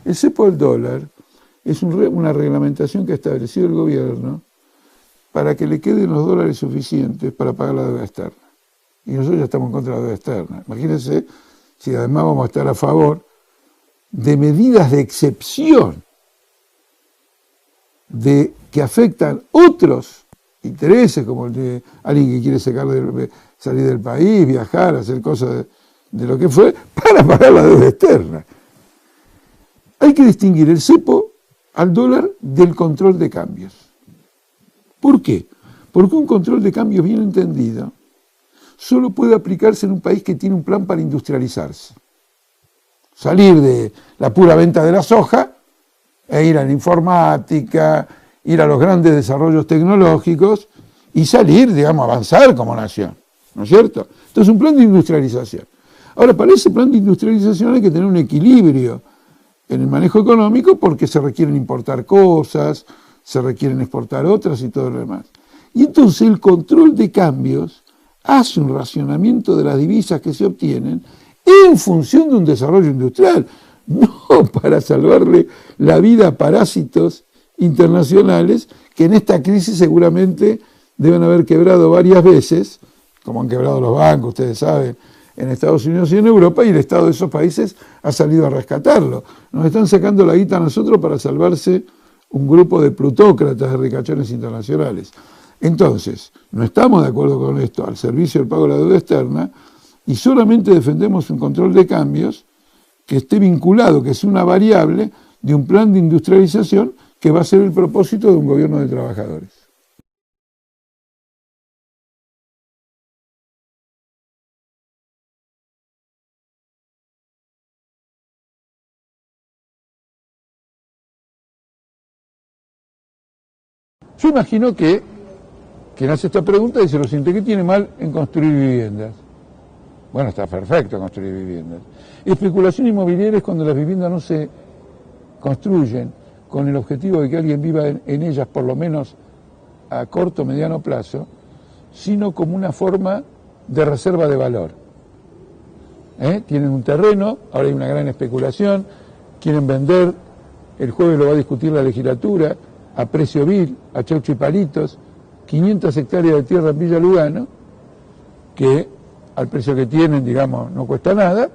El cepo del dólar es una reglamentación que ha establecido el gobierno para que le queden los dólares suficientes para pagar la deuda externa. Y nosotros ya estamos en contra de la deuda externa. Imagínense si además vamos a estar a favor de medidas de excepción que afectan otros intereses, como el de alguien que quiere salir del país, viajar, hacer cosas de lo que fue, para pagar la deuda externa. Hay que distinguir el cepo al dólar del control de cambios. ¿Por qué? Porque un control de cambios bien entendido solo puede aplicarse en un país que tiene un plan para industrializarse. Salir de la pura venta de la soja e ir a la informática, ir a los grandes desarrollos tecnológicos y salir, digamos, avanzar como nación, ¿no es cierto? Entonces, un plan de industrialización. Ahora, para ese plan de industrialización hay que tener un equilibrio en el manejo económico porque se requieren importar cosas, se requieren exportar otras y todo lo demás. Y entonces el control de cambios hace un racionamiento de las divisas que se obtienen en función de un desarrollo industrial, no para salvarle la vida a parásitos internacionales que en esta crisis seguramente deben haber quebrado varias veces, como han quebrado los bancos, ustedes saben, en Estados Unidos y en Europa, y el Estado de esos países ha salido a rescatarlo. Nos están sacando la guita a nosotros para salvarse un grupo de plutócratas, de ricachones internacionales. Entonces, no estamos de acuerdo con esto al servicio del pago de la deuda externa y solamente defendemos un control de cambios que esté vinculado, que sea una variable de un plan de industrialización que va a ser el propósito de un gobierno de trabajadores. Yo imagino que quien hace esta pregunta dice lo siguiente: ¿qué tiene mal en construir viviendas? Bueno, está perfecto construir viviendas. Especulación inmobiliaria es cuando las viviendas no se construyen con el objetivo de que alguien viva en ellas, por lo menos a corto o mediano plazo, sino como una forma de reserva de valor. Tienen un terreno, ahora hay una gran especulación, quieren vender, el jueves lo va a discutir la legislatura, a precio vil, a chaucho y palitos, 500 hectáreas de tierra en Villa Lugano, que al precio que tienen, digamos, no cuesta nada,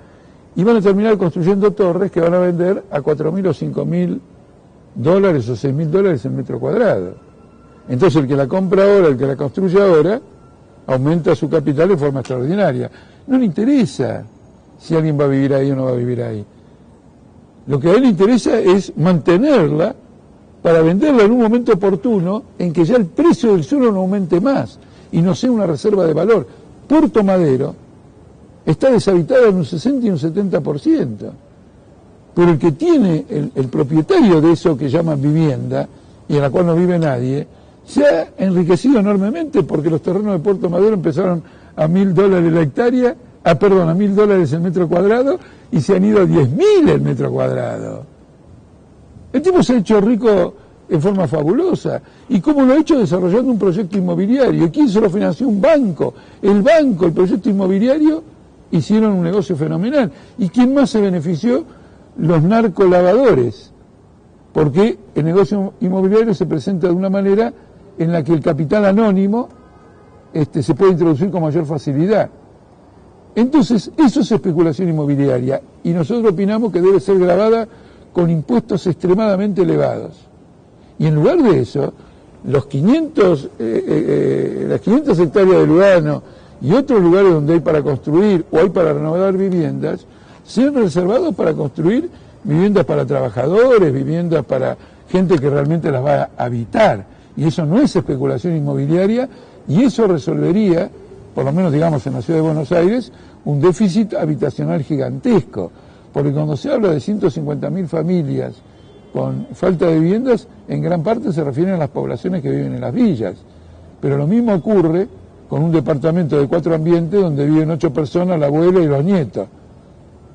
y van a terminar construyendo torres que van a vender a $4.000 o $5.000 o $6.000 el metro cuadrado. Entonces el que la compra ahora, el que la construye ahora, aumenta su capital de forma extraordinaria. No le interesa si alguien va a vivir ahí o no va a vivir ahí. Lo que a él le interesa es mantenerla para venderla en un momento oportuno en que ya el precio del suelo no aumente más y no sea una reserva de valor. Puerto Madero está deshabitada en un 60 y un 70%, pero el que tiene, el propietario de eso que llaman vivienda y en la cual no vive nadie, se ha enriquecido enormemente porque los terrenos de Puerto Madero empezaron a $1.000 la hectárea, a $1.000 el metro cuadrado y se han ido a 10.000 el metro cuadrado. El tipo se ha hecho rico en forma fabulosa. ¿Y cómo lo ha hecho? Desarrollando un proyecto inmobiliario. ¿Quién se lo financió? Un banco. El banco, el proyecto inmobiliario, hicieron un negocio fenomenal. ¿Y quién más se benefició? Los narcolavadores. Porque el negocio inmobiliario se presenta de una manera en la que el capital anónimo se puede introducir con mayor facilidad. Entonces, eso es especulación inmobiliaria. Y nosotros opinamos que debe ser gravada con impuestos extremadamente elevados. Y en lugar de eso, las 500 hectáreas de Lugano y otros lugares donde hay para construir o hay para renovar viviendas, sean reservados para construir viviendas para trabajadores, viviendas para gente que realmente las va a habitar. Y eso no es especulación inmobiliaria, y eso resolvería, por lo menos digamos en la ciudad de Buenos Aires, un déficit habitacional gigantesco. Porque cuando se habla de 150.000 familias con falta de viviendas, en gran parte se refieren a las poblaciones que viven en las villas. Pero lo mismo ocurre con un departamento de 4 ambientes donde viven 8 personas, la abuela y los nietos,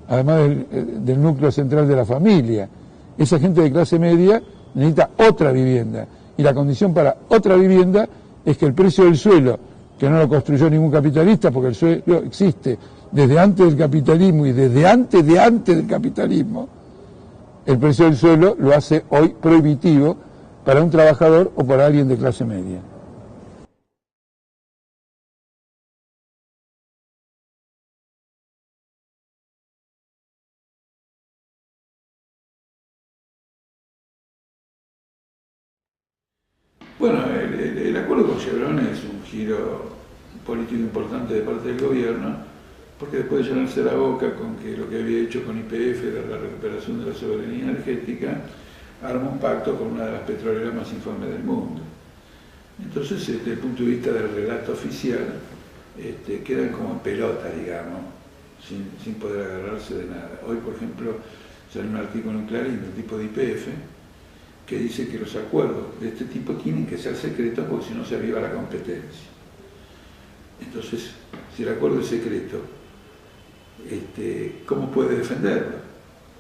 además del núcleo central de la familia. Esa gente de clase media necesita otra vivienda. Y la condición para otra vivienda es que el precio del suelo, que no lo construyó ningún capitalista, porque el suelo existe desde antes del capitalismo y desde antes del capitalismo, el precio del suelo lo hace hoy prohibitivo para un trabajador o para alguien de clase media. Bueno, el acuerdo con Chevron es un giro político importante de parte del gobierno, porque después de llenarse la boca con que lo que había hecho con YPF era la recuperación de la soberanía energética, arma un pacto con una de las petroleras más informes del mundo. Entonces, desde el punto de vista del relato oficial, quedan como en pelota, digamos, sin poder agarrarse de nada. Hoy, por ejemplo, sale un artículo en Clarín del tipo de YPF que dice que los acuerdos de este tipo tienen que ser secretos porque si no se aviva la competencia. Entonces, si el acuerdo es secreto, ¿cómo puede defenderlo?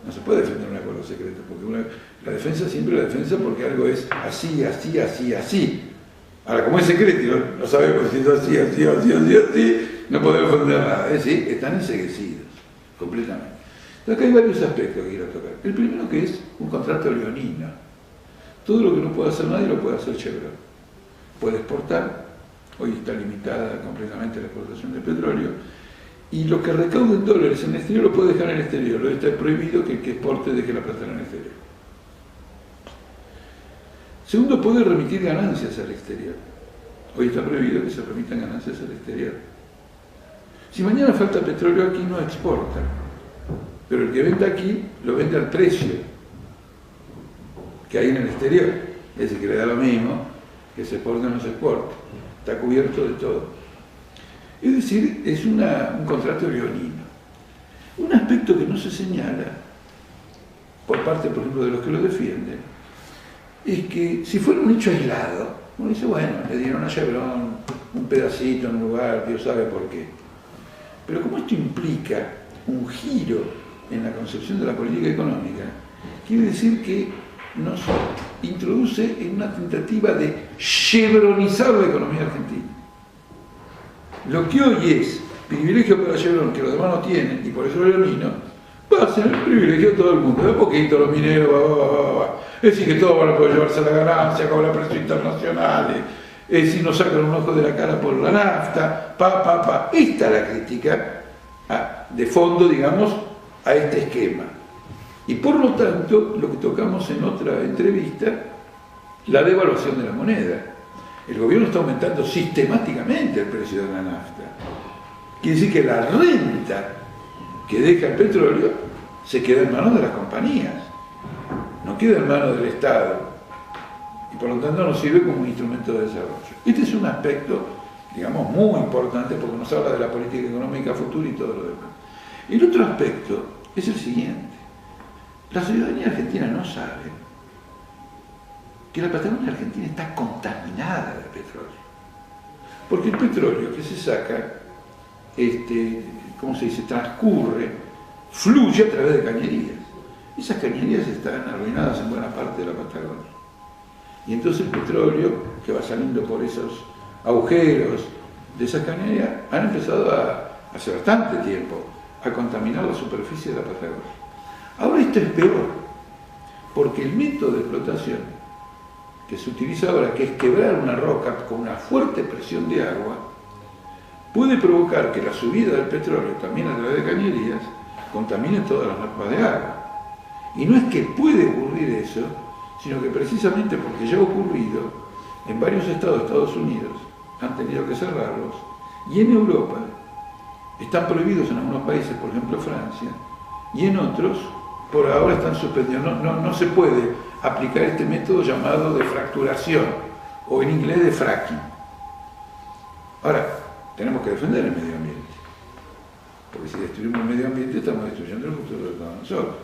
No se puede defender un acuerdo secreto, porque la defensa siempre es la defensa porque algo es así, así, así, así. Ahora, como es secreto y no sabemos si es así, así, así, así, así, no podemos defender nada. Es decir, están enceguecidos, completamente. Entonces, acá hay varios aspectos que quiero tocar. El primero, que es un contrato leonino. Todo lo que no puede hacer nadie lo puede hacer Chevron. Puede exportar, hoy está limitada completamente la exportación de petróleo, y lo que recaude en dólares en el exterior lo puede dejar en el exterior. Lo está prohibido que el que exporte deje la plata en el exterior. Segundo, puede remitir ganancias al exterior. Hoy está prohibido que se remitan ganancias al exterior. Si mañana falta petróleo aquí, no exporta. Pero el que vende aquí, lo vende al precio que hay en el exterior. Es decir, que le da lo mismo que se exporte o no se exporte. Está cubierto de todo. Es decir, es un contrato leonino. Un aspecto que no se señala, por parte, por ejemplo, de los que lo defienden, es que si fuera un hecho aislado, uno dice, bueno, le dieron a Chevron un pedacito en un lugar, Dios sabe por qué. Pero como esto implica un giro en la concepción de la política económica, quiere decir que nos introduce en una tentativa de chevronizar la economía argentina. Lo que hoy es privilegio para Chevron, que los demás no tienen, y por eso es leonino, va a ser el privilegio de todo el mundo. De a poquito los mineros, es decir, que todos van a poder llevarse la ganancia, cobrar precios internacionales, es decir, nos sacan un ojo de la cara por la nafta, Esta es la crítica de fondo, digamos, a este esquema. Y por lo tanto, lo que tocamos en otra entrevista, la devaluación de la moneda. El gobierno está aumentando sistemáticamente el precio de la nafta. Quiere decir que la renta que deja el petróleo se queda en manos de las compañías, no queda en manos del Estado, y por lo tanto nos sirve como un instrumento de desarrollo. Este es un aspecto, digamos, muy importante porque nos habla de la política económica futura y todo lo demás. El otro aspecto es el siguiente: la ciudadanía argentina no sabe que la Patagonia argentina está contaminada de petróleo, porque el petróleo que se saca, ¿cómo se dice?, transcurre, fluye a través de cañerías. Esas cañerías están arruinadas en buena parte de la Patagonia. Y entonces el petróleo que va saliendo por esos agujeros de esas cañerías han empezado hace bastante tiempo a contaminar la superficie de la Patagonia. Ahora esto es peor, porque el método de explotación que se utiliza ahora, que es quebrar una roca con una fuerte presión de agua, puede provocar que la subida del petróleo, también a través de cañerías, contamine todas las napas de agua. Y no es que puede ocurrir eso, sino que precisamente porque ya ha ocurrido, en varios estados de Estados Unidos han tenido que cerrarlos, y en Europa están prohibidos en algunos países, por ejemplo Francia, y en otros por ahora están suspendidos. No se puede aplicar este método llamado de fracturación, o en inglés de fracking. Ahora, tenemos que defender el medio ambiente, porque si destruimos el medio ambiente estamos destruyendo el futuro de todos nosotros.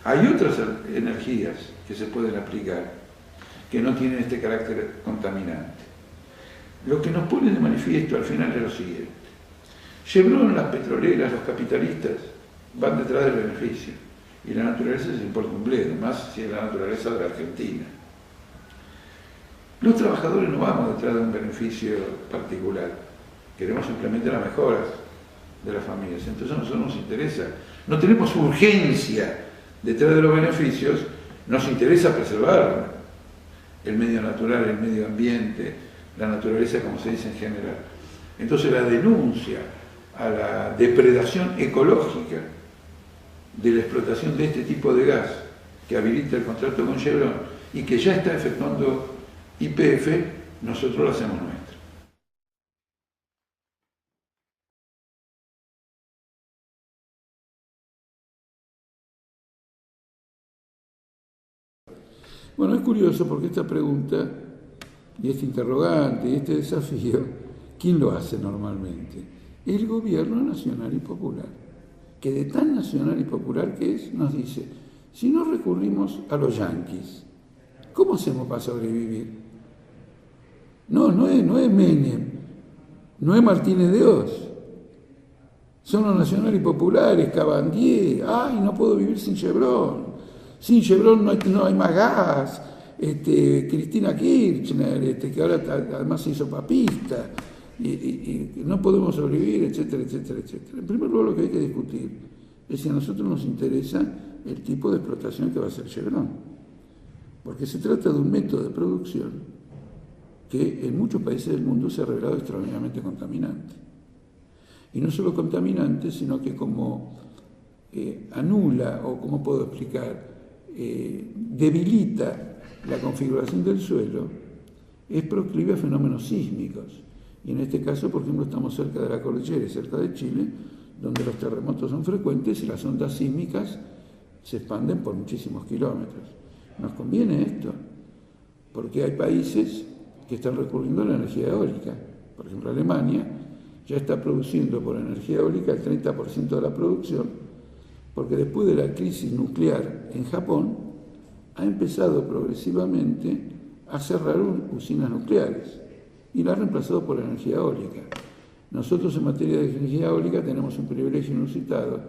Hay otras energías que se pueden aplicar que no tienen este carácter contaminante. Lo que nos pone de manifiesto al final es lo siguiente: Chevron, las petroleras, los capitalistas van detrás del beneficio, y la naturaleza se importa un bledo, más si es la naturaleza de la Argentina. Los trabajadores no vamos detrás de un beneficio particular, queremos simplemente las mejoras de las familias. Entonces a nosotros nos interesa, no tenemos urgencia detrás de los beneficios, nos interesa preservar el medio natural, el medio ambiente, la naturaleza, como se dice en general. Entonces la denuncia a la depredación ecológica de la explotación de este tipo de gas que habilita el contrato con Chevron y que ya está efectuando YPF, nosotros lo hacemos nuestra. Bueno, es curioso porque esta pregunta y este interrogante y este desafío, ¿quién lo hace normalmente? El gobierno nacional y popular, que de tan nacional y popular que es, nos dice: si no recurrimos a los yanquis, ¿cómo hacemos para sobrevivir? No es Menem, no es Martínez de Oz, son los nacionales y populares, Cabandier. ¡Ay, no puedo vivir sin Chevron! Sin Chevron no hay más gas. Cristina Kirchner, que ahora además se hizo papista, y no podemos sobrevivir, etcétera, etcétera, etcétera. En primer lugar, lo que hay que discutir es si a nosotros nos interesa el tipo de explotación que va a hacer Chevron, porque se trata de un método de producción que en muchos países del mundo se ha revelado extraordinariamente contaminante. Y no solo contaminante, sino que como anula, o como puedo explicar, debilita la configuración del suelo, es proclive a fenómenos sísmicos. Y en este caso, por ejemplo, estamos cerca de la cordillera y cerca de Chile, donde los terremotos son frecuentes y las ondas sísmicas se expanden por muchísimos kilómetros. Nos conviene esto, porque hay países que están recurriendo a la energía eólica. Por ejemplo, Alemania ya está produciendo por energía eólica el 30% de la producción, porque después de la crisis nuclear en Japón, ha empezado progresivamente a cerrar usinas nucleares y la ha reemplazado por energía eólica. Nosotros en materia de energía eólica tenemos un privilegio inusitado,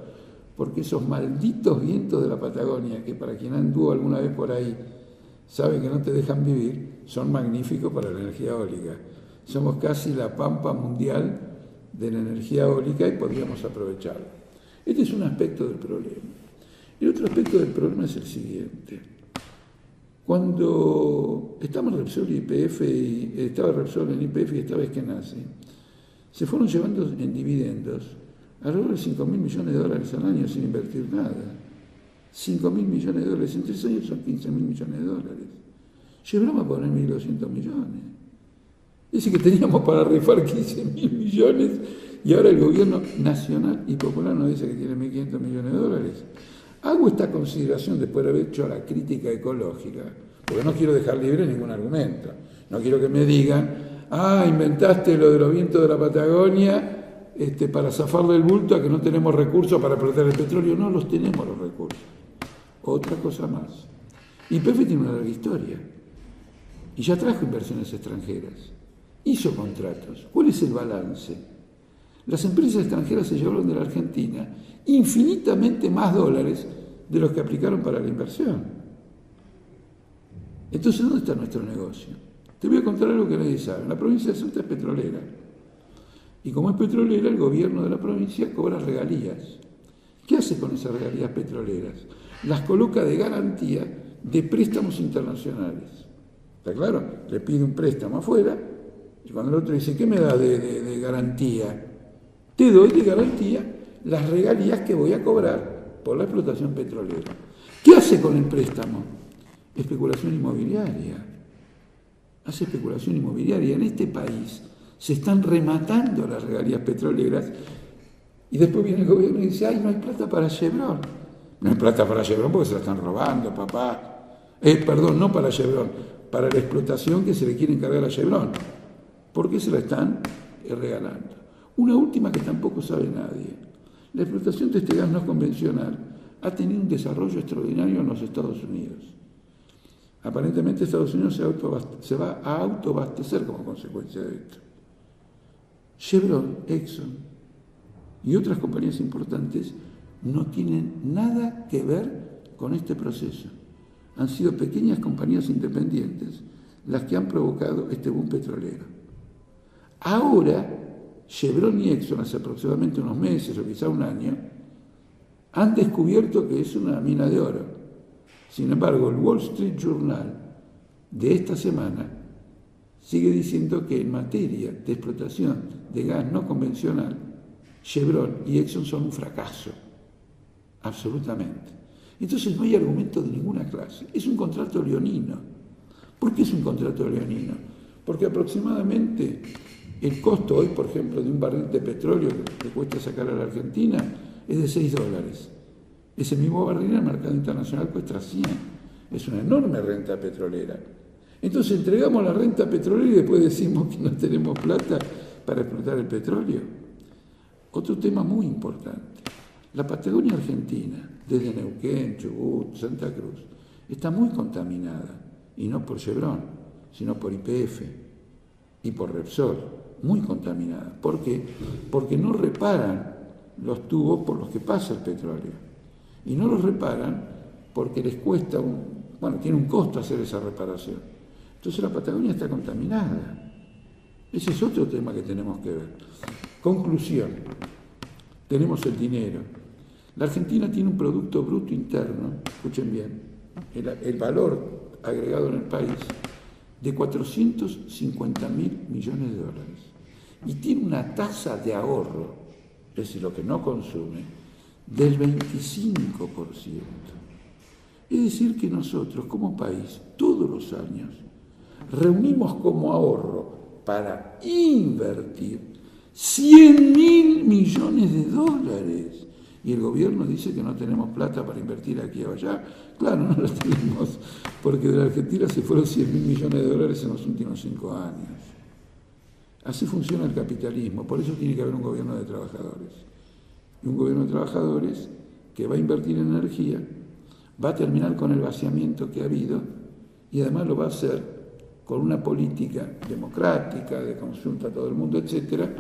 porque esos malditos vientos de la Patagonia, que para quien anduvo alguna vez por ahí sabe que no te dejan vivir, son magníficos para la energía eólica. Somos casi la pampa mundial de la energía eólica y podríamos aprovecharlo. Este es un aspecto del problema. El otro aspecto del problema es el siguiente. Cuando estamos Repsol y YPF, estaba Repsol en YPF y estaba Eskenazi, se fueron llevando en dividendos alrededor de $5.000 millones al año sin invertir nada. $5.000 millones en 3 años son $15.000 millones. Chevron va a poner 1.200 millones. Dice que teníamos para rifar 15.000 millones y ahora el gobierno nacional y popular nos dice que tiene 1.500 millones. Hago esta consideración después de haber hecho la crítica ecológica, porque no quiero dejar libre ningún argumento. No quiero que me digan, inventaste lo de los vientos de la Patagonia para zafarle el bulto a que no tenemos recursos para explotar el petróleo. No los tenemos los recursos. Otra cosa más. YPF tiene una larga historia y ya trajo inversiones extranjeras. Hizo contratos. ¿Cuál es el balance? Las empresas extranjeras se llevaron de la Argentina infinitamente más dólares de los que aplicaron para la inversión. Entonces, ¿dónde está nuestro negocio? Te voy a contar algo que nadie sabe. La provincia de Salta es petrolera. Y como es petrolera, el gobierno de la provincia cobra regalías. ¿Qué hace con esas regalías petroleras? Las coloca de garantía de préstamos internacionales. ¿Está claro? Le pide un préstamo afuera y cuando el otro dice, ¿qué me da de garantía? Te doy de garantía las regalías que voy a cobrar por la explotación petrolera. ¿Qué hace con el préstamo? Especulación inmobiliaria. Hace especulación inmobiliaria. En este país se están rematando las regalías petroleras y después viene el gobierno y dice, no hay plata para Chevron. No hay plata para Chevron porque se la están robando, papá. No para Chevron, para la explotación que se le quiere encargar a Chevron. Porque se la están regalando. Una última que tampoco sabe nadie. La explotación de este gas no convencional ha tenido un desarrollo extraordinario en los Estados Unidos. Aparentemente Estados Unidos se va a autoabastecer como consecuencia de esto. Chevron, Exxon y otras compañías importantes no tienen nada que ver con este proceso. Han sido pequeñas compañías independientes las que han provocado este boom petrolero. Ahora, Chevron y Exxon, hace aproximadamente unos meses o quizá un año, han descubierto que es una mina de oro. Sin embargo, el Wall Street Journal de esta semana sigue diciendo que en materia de explotación de gas no convencional, Chevron y Exxon son un fracaso, absolutamente. Entonces no hay argumento de ninguna clase. Es un contrato leonino. ¿Por qué es un contrato leonino? Porque aproximadamente el costo hoy, por ejemplo, de un barril de petróleo que cuesta sacar a la Argentina es de $6. Ese mismo barril en el mercado internacional cuesta 100. Es una enorme renta petrolera. Entonces entregamos la renta petrolera y después decimos que no tenemos plata para explotar el petróleo. Otro tema muy importante. La Patagonia Argentina, desde Neuquén, Chubut, Santa Cruz, está muy contaminada. Y no por Chevron, sino por YPF y por Repsol. Muy contaminada. ¿Por qué? Porque no reparan los tubos por los que pasa el petróleo. Y no los reparan porque les cuesta tiene un costo hacer esa reparación. Entonces la Patagonia está contaminada. Ese es otro tema que tenemos que ver. Conclusión. Tenemos el dinero. La Argentina tiene un Producto Bruto Interno, escuchen bien, el valor agregado en el país, de $450.000 millones. Y tiene una tasa de ahorro es decir, lo que no consume, del 25%. Es decir, que nosotros como país, todos los años, reunimos como ahorro para invertir 100.000 millones de dólares. Y el gobierno dice que no tenemos plata para invertir aquí o allá. Claro, no la tenemos, porque de la Argentina se fueron 100.000 millones de dólares en los últimos 5 años. Así funciona el capitalismo, por eso tiene que haber un gobierno de trabajadores. Y un gobierno de trabajadores que va a invertir en energía, va a terminar con el vaciamiento que ha habido y además lo va a hacer con una política democrática, de consulta a todo el mundo, etcétera,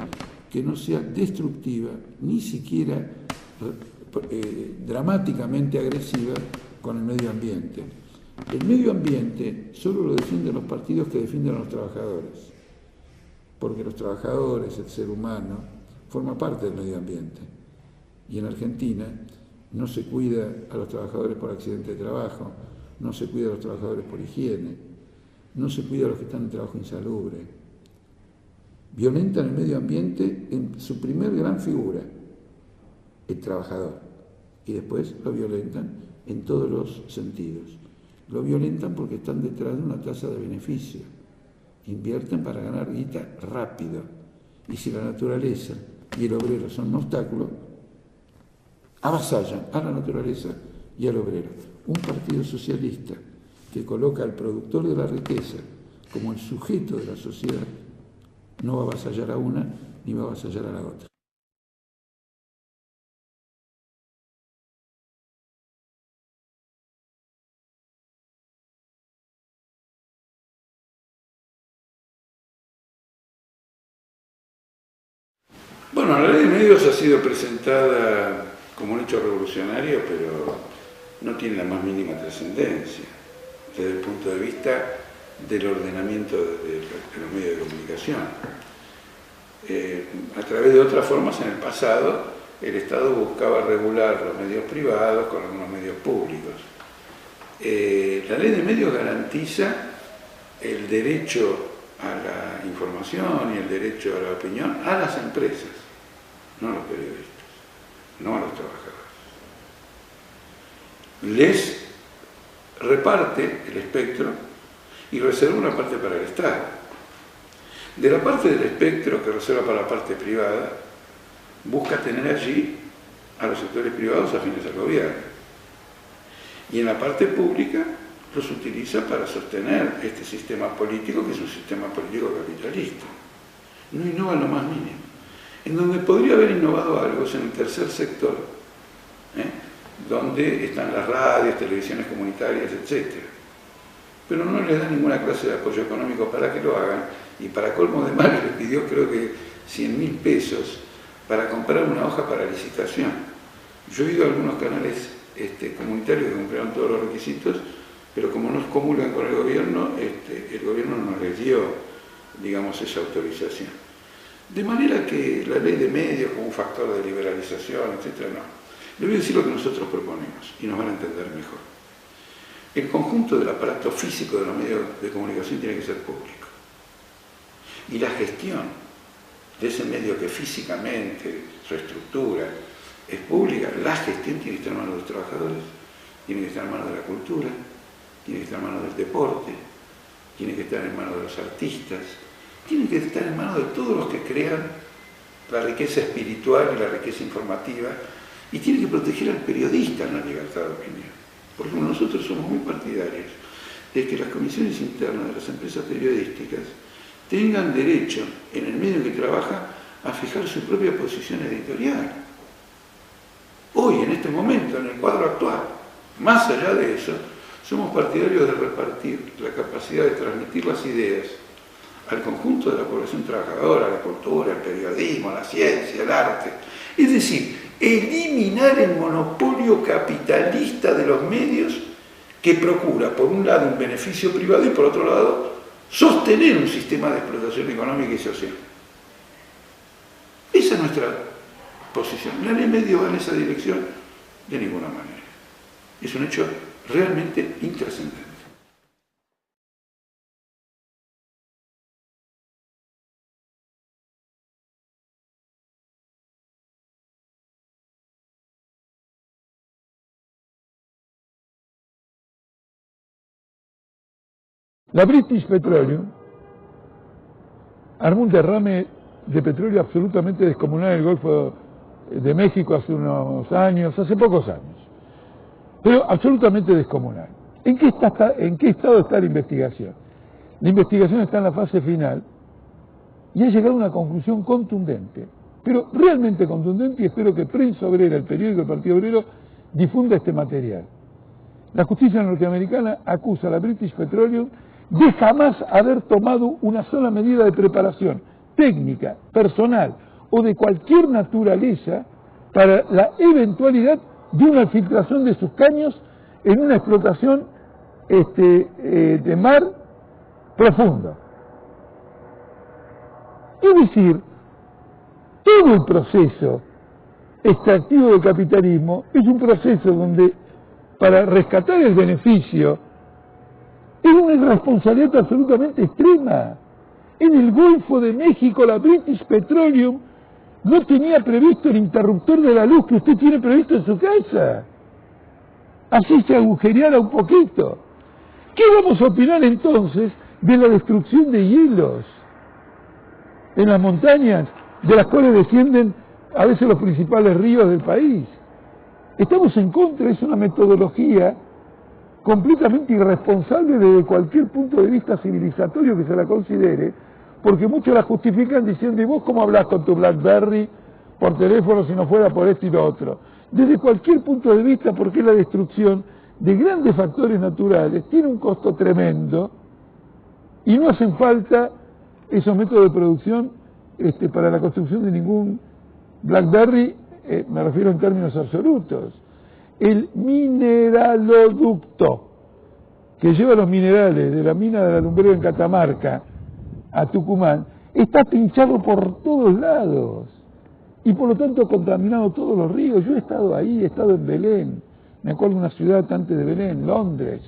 que no sea destructiva, ni siquiera dramáticamente agresiva con el medio ambiente. El medio ambiente solo lo defienden los partidos que defienden a los trabajadores, porque los trabajadores, el ser humano, forma parte del medio ambiente. Y en Argentina no se cuida a los trabajadores por accidente de trabajo, no se cuida a los trabajadores por higiene, no se cuida a los que están en trabajo insalubre. Violentan el medio ambiente en su primer gran figura, el trabajador, y después lo violentan en todos los sentidos. Lo violentan porque están detrás de una tasa de beneficio. Invierten para ganar guita rápido. Y si la naturaleza y el obrero son un obstáculo, avasallan a la naturaleza y al obrero. Un partido socialista que coloca al productor de la riqueza como el sujeto de la sociedad no va a avasallar a una ni va a avasallar a la otra. Bueno, la ley de medios ha sido presentada como un hecho revolucionario, pero no tiene la más mínima trascendencia desde el punto de vista del ordenamiento de los medios de comunicación. A través de otras formas, en el pasado, el Estado buscaba regular los medios privados con algunos medios públicos. La ley de medios garantiza el derecho a la información y el derecho a la opinión a las empresas, no a los periodistas, no a los trabajadores. Les reparte el espectro y reserva una parte para el Estado. De la parte del espectro que reserva para la parte privada, busca tener allí a los sectores privados afines al gobierno. Y en la parte pública los utiliza para sostener este sistema político, que es un sistema político capitalista. No innova en lo más mínimo. En donde podría haber innovado algo es en el tercer sector, donde están las radios, televisiones comunitarias, etc. Pero no les da ninguna clase de apoyo económico para que lo hagan, y para colmo de males les pidió creo que 100.000 pesos para comprar una hoja para licitación. Yo he ido a algunos canales comunitarios que cumplieron todos los requisitos, pero como no comulgan con el gobierno no les dio, digamos, esa autorización. De manera que la ley de medios como un factor de liberalización, etc., no. Les voy a decir lo que nosotros proponemos y nos van a entender mejor. El conjunto del aparato físico de los medios de comunicación tiene que ser público. Y la gestión de ese medio que físicamente, su estructura, es pública, la gestión tiene que estar en manos de los trabajadores, tiene que estar en manos de la cultura, tiene que estar en manos del deporte, tiene que estar en manos de los artistas, tiene que estar en manos de todos los que crean la riqueza espiritual y la riqueza informativa, y tiene que proteger al periodista en la libertad de opinión. Porque nosotros somos muy partidarios de que las comisiones internas de las empresas periodísticas tengan derecho, en el medio en que trabaja, a fijar su propia posición editorial. Hoy, en este momento, en el cuadro actual, más allá de eso, somos partidarios de repartir la capacidad de transmitir las ideas al conjunto de la población trabajadora, a la cultura, al periodismo, a la ciencia, al arte. Es decir, eliminar el monopolio capitalista de los medios que procura, por un lado, un beneficio privado y, por otro lado, sostener un sistema de explotación económica y social. Esa es nuestra posición. La ley medio va en esa dirección de ninguna manera. Es un hecho realmente intrascendente. La British Petroleum armó un derrame de petróleo absolutamente descomunal en el Golfo de México hace unos años, hace pocos años, pero absolutamente descomunal. ¿En qué estado está la investigación? La investigación está en la fase final y ha llegado a una conclusión contundente, pero realmente contundente, y espero que Prensa Obrera, el periódico del Partido Obrero, difunda este material. La justicia norteamericana acusa a la British Petroleum de jamás haber tomado una sola medida de preparación técnica, personal o de cualquier naturaleza para la eventualidad de una filtración de sus caños en una explotación de mar profundo. Es decir, todo el proceso extractivo del capitalismo es un proceso donde, para rescatar el beneficio, es una irresponsabilidad absolutamente extrema. En el Golfo de México, la British Petroleum no tenía previsto el interruptor de la luz que usted tiene previsto en su casa. Así se agujereara un poquito. ¿Qué vamos a opinar entonces de la destrucción de hielos en las montañas, de las cuales descienden a veces los principales ríos del país? Estamos en contra, es una metodología completamente irresponsable desde cualquier punto de vista civilizatorio que se la considere, porque muchos la justifican diciendo: ¿y vos cómo hablás con tu BlackBerry por teléfono si no fuera por esto y lo otro? Desde cualquier punto de vista, porque la destrucción de grandes factores naturales tiene un costo tremendo y no hacen falta esos métodos de producción para la construcción de ningún BlackBerry, me refiero en términos absolutos. El mineraloducto que lleva los minerales de la mina de la Lumbrera en Catamarca a Tucumán está pinchado por todos lados y por lo tanto ha contaminado todos los ríos. Yo he estado ahí, he estado en Belén, me acuerdo de una ciudad antes de Belén, Londres,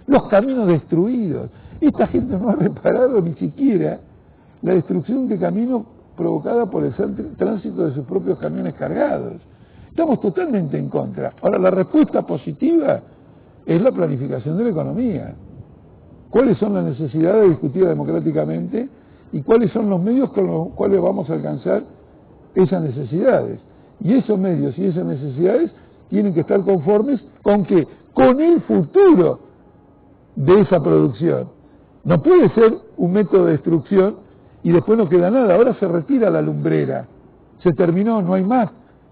los caminos destruidos. Esta gente no ha reparado ni siquiera la destrucción de caminos provocada por el tránsito de sus propios camiones cargados. Estamos totalmente en contra. Ahora, la respuesta positiva es la planificación de la economía. ¿Cuáles son las necesidades discutidas democráticamente y cuáles son los medios con los cuales vamos a alcanzar esas necesidades? Y esos medios y esas necesidades tienen que estar conformes con ¿qué? Con el futuro de esa producción. No puede ser un método de destrucción y después no queda nada. Ahora se retira la lumbrera, se terminó, no hay más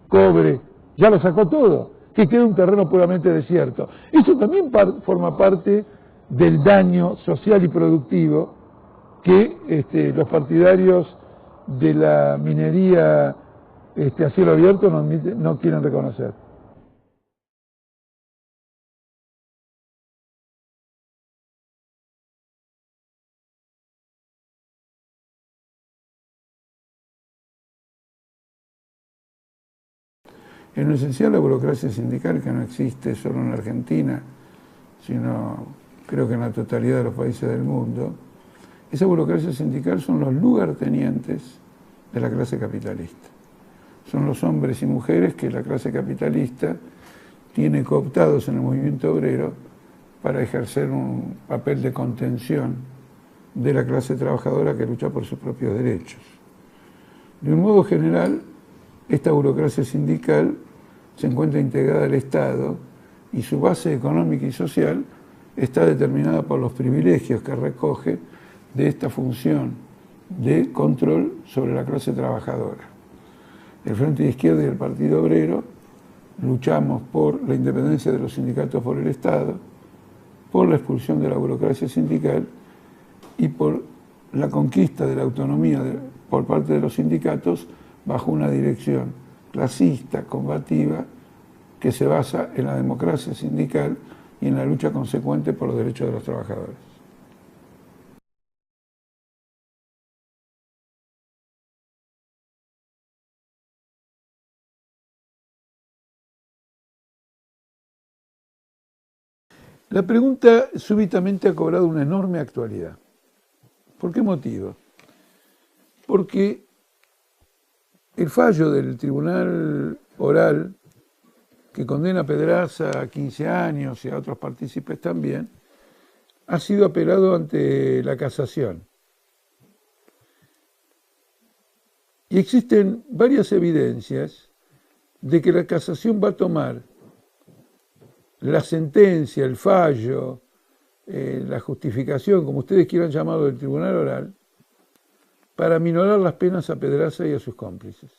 cobre, ya lo sacó todo, que queda un terreno puramente desierto. Eso también forma parte del daño social y productivo que los partidarios de la minería a cielo abierto no quieren reconocer. En lo esencial, la burocracia sindical, que no existe solo en Argentina, sino creo que en la totalidad de los países del mundo, esa burocracia sindical son los lugartenientes de la clase capitalista. Son los hombres y mujeres que la clase capitalista tiene cooptados en el movimiento obrero para ejercer un papel de contención de la clase trabajadora que lucha por sus propios derechos. De un modo general, esta burocracia sindical se encuentra integrada al Estado y su base económica y social está determinada por los privilegios que recoge de esta función de control sobre la clase trabajadora. El Frente de Izquierda y el Partido Obrero luchamos por la independencia de los sindicatos por el Estado, por la expulsión de la burocracia sindical y por la conquista de la autonomía por parte de los sindicatos bajo una dirección clasista, combativa, que se basa en la democracia sindical y en la lucha consecuente por los derechos de los trabajadores. La pregunta súbitamente ha cobrado una enorme actualidad. ¿Por qué motivo? Porque el fallo del Tribunal Oral, que condena a Pedraza a 15 años y a otros partícipes también, ha sido apelado ante la casación. Y existen varias evidencias de que la casación va a tomar la sentencia, el fallo, la justificación, como ustedes quieran llamarlo, del tribunal oral, para minorar las penas a Pedraza y a sus cómplices.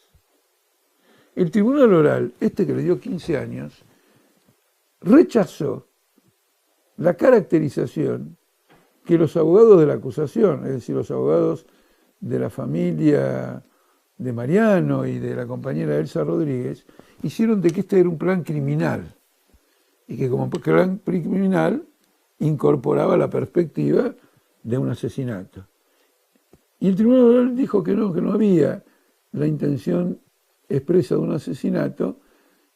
El tribunal oral, este que le dio 15 años, rechazó la caracterización que los abogados de la acusación, es decir, los abogados de la familia de Mariano y de la compañera Elsa Rodríguez, hicieron de que este era un plan criminal y que como plan criminal incorporaba la perspectiva de un asesinato. Y el tribunal oral dijo que no había la intención expresa de un asesinato,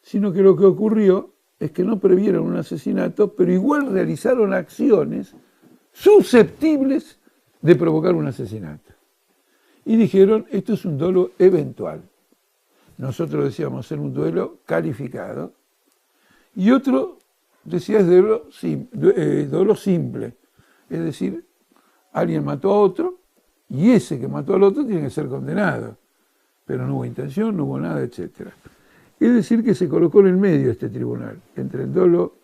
sino que lo que ocurrió es que no previeron un asesinato, pero igual realizaron acciones susceptibles de provocar un asesinato. Y dijeron, esto es un dolo eventual. Nosotros decíamos ser un duelo calificado. Y otro decía es dolo simple. Es decir, alguien mató a otro y ese que mató al otro tiene que ser condenado. Pero no hubo intención, no hubo nada, etc. Es decir, que se colocó en el medio este tribunal, entre el dolo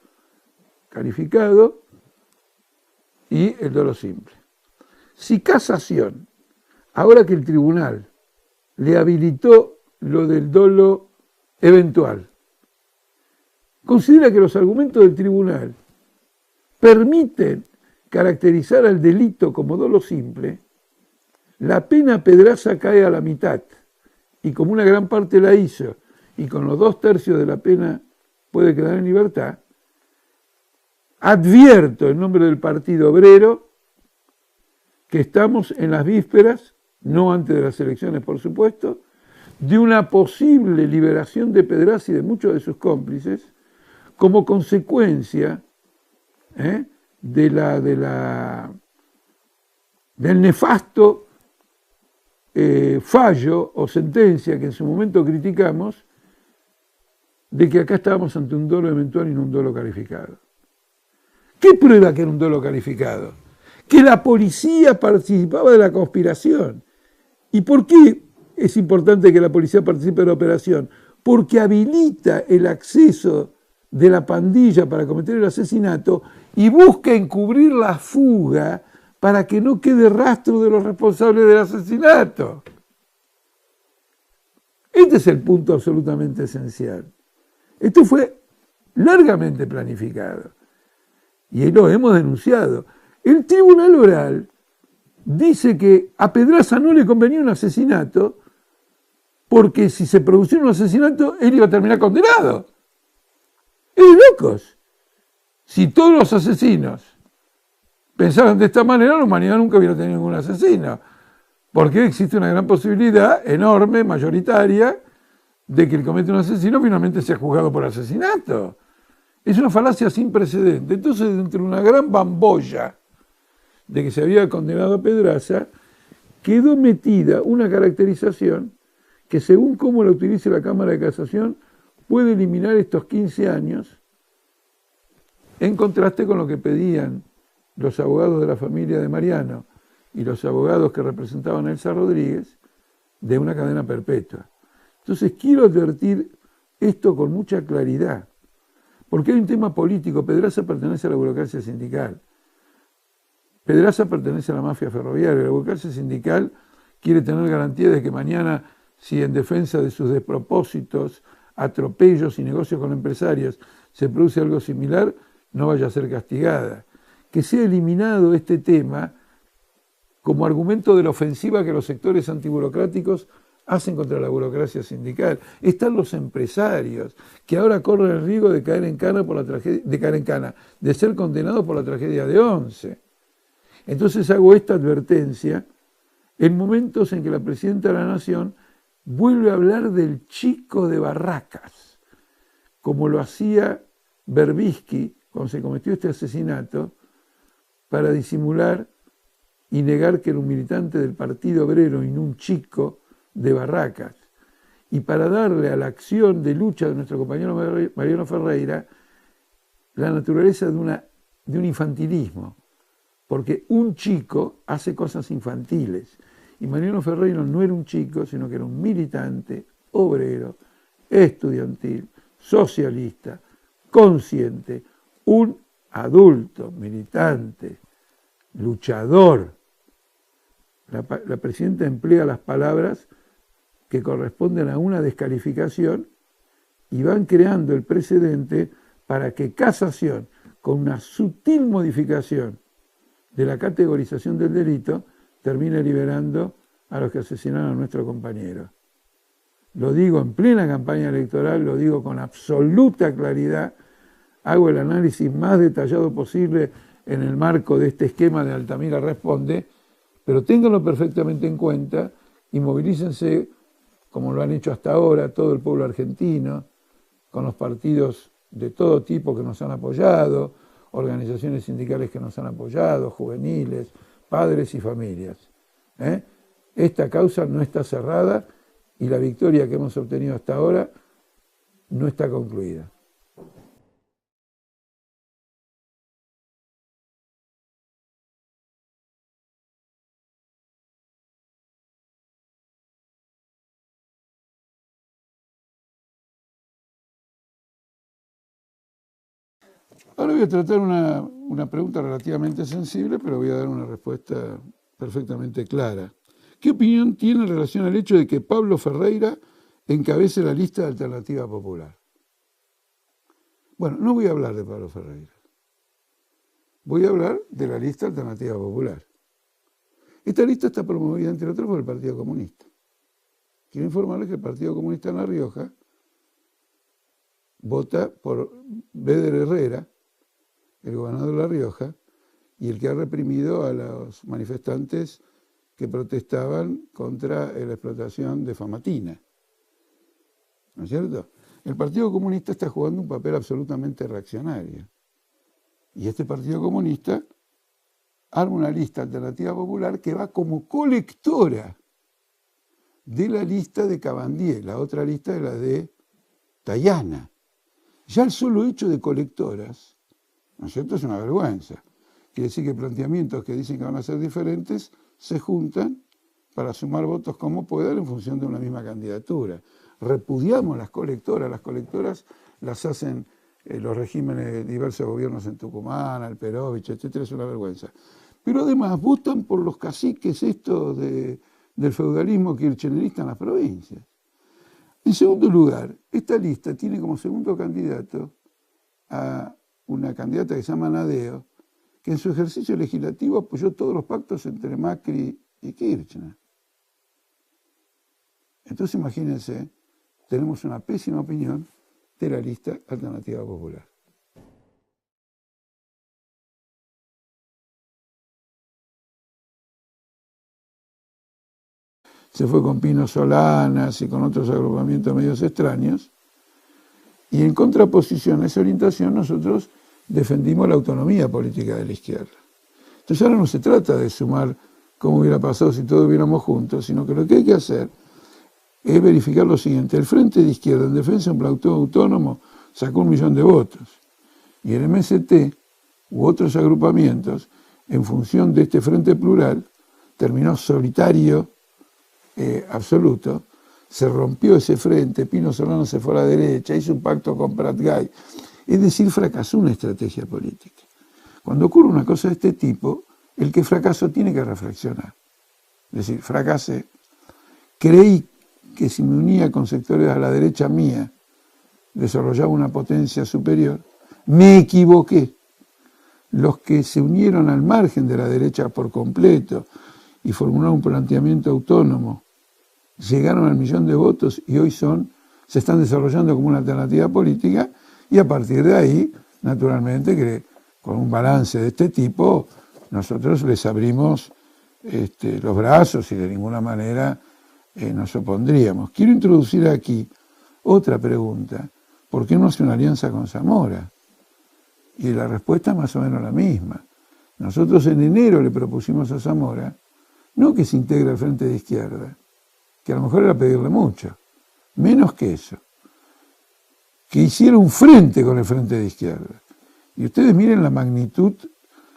calificado y el dolo simple. Si casación, ahora que el tribunal le habilitó lo del dolo eventual, considera que los argumentos del tribunal permiten caracterizar al delito como dolo simple, la pena a Pedraza cae a la mitad, y como una gran parte la hizo, y con los 2/3 de la pena puede quedar en libertad, advierto en nombre del Partido Obrero que estamos en las vísperas, no antes de las elecciones por supuesto, de una posible liberación de Pedraza y de muchos de sus cómplices como consecuencia del nefasto fallo o sentencia que en su momento criticamos de que acá estábamos ante un dolo eventual y no un dolo calificado. ¿Qué prueba que era un dolo calificado? Que la policía participaba de la conspiración. ¿Y por qué es importante que la policía participe de la operación? Porque habilita el acceso de la pandilla para cometer el asesinato y busca encubrir la fuga para que no quede rastro de los responsables del asesinato. Este es el punto absolutamente esencial. Esto fue largamente planificado y lo hemos denunciado. El tribunal oral dice que a Pedraza no le convenía un asesinato porque si se produciera un asesinato él iba a terminar condenado. Es de locos. Si todos los asesinos pensaran de esta manera, la humanidad nunca hubiera tenido ningún asesino. Porque existe una gran posibilidad, enorme, mayoritaria, de que el que comete un asesino finalmente sea juzgado por asesinato. Es una falacia sin precedente. Entonces, entre una gran bambolla de que se había condenado a Pedraza, quedó metida una caracterización que, según cómo la utilice la Cámara de Casación, puede eliminar estos 15 años, en contraste con lo que pedían los abogados de la familia de Mariano y los abogados que representaban a Elsa Rodríguez, de una cadena perpetua. Entonces quiero advertir esto con mucha claridad, porque hay un tema político. Pedraza pertenece a la burocracia sindical. Pedraza pertenece a la mafia ferroviaria. La burocracia sindical quiere tener garantía de que mañana, si en defensa de sus despropósitos, atropellos y negocios con empresarios se produce algo similar, no vaya a ser castigada. Que sea eliminado este tema como argumento de la ofensiva que los sectores antiburocráticos hacen contra la burocracia sindical. Están los empresarios que ahora corren el riesgo de caer en cana por la tragedia, de ser condenados por la tragedia de Once. Entonces hago esta advertencia en momentos en que la presidenta de la Nación vuelve a hablar del chico de Barracas, como lo hacía Berbisky cuando se cometió este asesinato, para disimular y negar que era un militante del Partido Obrero y no un chico de Barracas, y para darle a la acción de lucha de nuestro compañero Mariano Ferreira la naturaleza de un infantilismo, porque un chico hace cosas infantiles. Y Mariano Ferreiro no era un chico, sino que era un militante, obrero, estudiantil, socialista, consciente, un adulto, militante, luchador. La presidenta emplea las palabras que corresponden a una descalificación y van creando el precedente para que Casación, con una sutil modificación de la categorización del delito, termine liberando a los que asesinaron a nuestro compañero. Lo digo en plena campaña electoral, lo digo con absoluta claridad, hago el análisis más detallado posible en el marco de este esquema de Altamira Responde, pero ténganlo perfectamente en cuenta y movilícense, como lo han hecho hasta ahora, todo el pueblo argentino, con los partidos de todo tipo que nos han apoyado, organizaciones sindicales que nos han apoyado, juveniles, padres y familias. Esta causa no está cerrada y la victoria que hemos obtenido hasta ahora no está concluida. Ahora voy a tratar una pregunta relativamente sensible, pero voy a dar una respuesta perfectamente clara. ¿Qué opinión tiene en relación al hecho de que Pablo Ferreira encabece la lista de Alternativa Popular? Bueno, no voy a hablar de Pablo Ferreira. Voy a hablar de la lista Alternativa Popular. Esta lista está promovida, entre otros, por el Partido Comunista. Quiero informarles que el Partido Comunista en La Rioja vota por Béder Herrera, el gobernador de La Rioja, y el que ha reprimido a los manifestantes que protestaban contra la explotación de Famatina. ¿No es cierto? El Partido Comunista está jugando un papel absolutamente reaccionario. Y este Partido Comunista arma una lista Alternativa Popular que va como colectora de la lista de Cabandier, la otra lista de la de Tayana. Ya el solo hecho de colectoras, ¿no es cierto?, es una vergüenza. Quiere decir que planteamientos que dicen que van a ser diferentes se juntan para sumar votos como puedan en función de una misma candidatura. Repudiamos las colectoras las hacen los regímenes de diversos gobiernos en Tucumán, Alperovich, etcétera, es una vergüenza. Pero además votan por los caciques estos del feudalismo kirchnerista en las provincias. En segundo lugar, esta lista tiene como segundo candidato a una candidata que se llama Nadeo, que en su ejercicio legislativo apoyó todos los pactos entre Macri y Kirchner. Entonces, imagínense, tenemos una pésima opinión de la lista Alternativa Popular. Se fue con Pino Solanas y con otros agrupamientos medios extraños, y en contraposición a esa orientación nosotros defendimos la autonomía política de la izquierda. Entonces ahora no se trata de sumar cómo hubiera pasado si todos hubiéramos juntos, sino que lo que hay que hacer es verificar lo siguiente. El Frente de Izquierda en defensa de un plan autónomo sacó 1 millón de votos, y el MST u otros agrupamientos, en función de este Frente Plural, terminó solitario absoluto. Se rompió ese frente, Pino Solano se fue a la derecha, hizo un pacto con Prat Gay. Es decir, fracasó una estrategia política. Cuando ocurre una cosa de este tipo, el que fracasó tiene que reflexionar. Es decir, fracasé, creí que si me unía con sectores a la derecha mía, desarrollaba una potencia superior, me equivoqué. Los que se unieron al margen de la derecha por completo y formularon un planteamiento autónomo, llegaron al 1 millón de votos y hoy se están desarrollando como una alternativa política, y a partir de ahí, naturalmente, que con un balance de este tipo, nosotros les abrimos los brazos y de ninguna manera nos opondríamos. Quiero introducir aquí otra pregunta. ¿Por qué no hace una alianza con Zamora? Y la respuesta es más o menos la misma. Nosotros en enero le propusimos a Zamora, no que se integre al Frente de Izquierda, que a lo mejor era pedirle mucho, menos que eso, que hiciera un frente con el Frente de Izquierda. Y ustedes miren la magnitud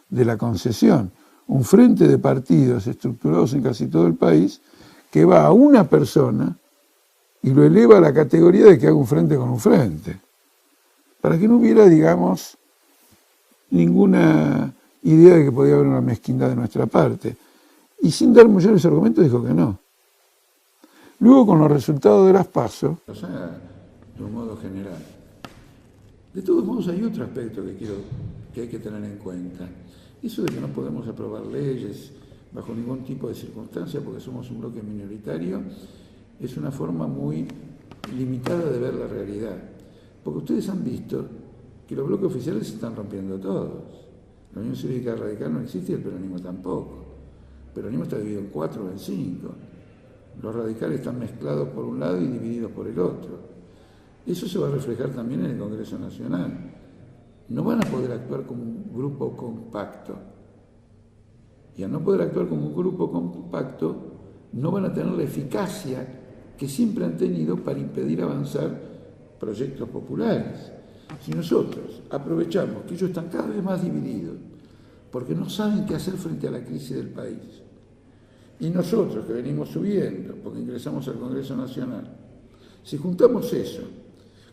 de la concesión. un frente de partidos estructurados en casi todo el país que va a una persona y lo eleva a la categoría de que haga un frente con un frente, para que no hubiera, digamos, ninguna idea de que podía haber una mezquindad de nuestra parte. Y sin dar mayores argumentos dijo que no. Luego, con los resultados de las PASO, o sea, de un modo general. De todos modos, hay otro aspecto que hay que tener en cuenta. Eso de que no podemos aprobar leyes bajo ningún tipo de circunstancia porque somos un bloque minoritario es una forma muy limitada de ver la realidad. Porque ustedes han visto que los bloques oficiales se están rompiendo todos. La Unión Cívica Radical no existe y el peronismo tampoco. El peronismo está dividido en 4 o en 5. Los radicales están mezclados por un lado y divididos por el otro. Eso se va a reflejar también en el Congreso Nacional. No van a poder actuar como un grupo compacto. Y al no poder actuar como un grupo compacto, no van a tener la eficacia que siempre han tenido para impedir avanzar proyectos populares. Si nosotros aprovechamos que ellos están cada vez más divididos, porque no saben qué hacer frente a la crisis del país, y nosotros que venimos subiendo, porque ingresamos al Congreso Nacional, si juntamos eso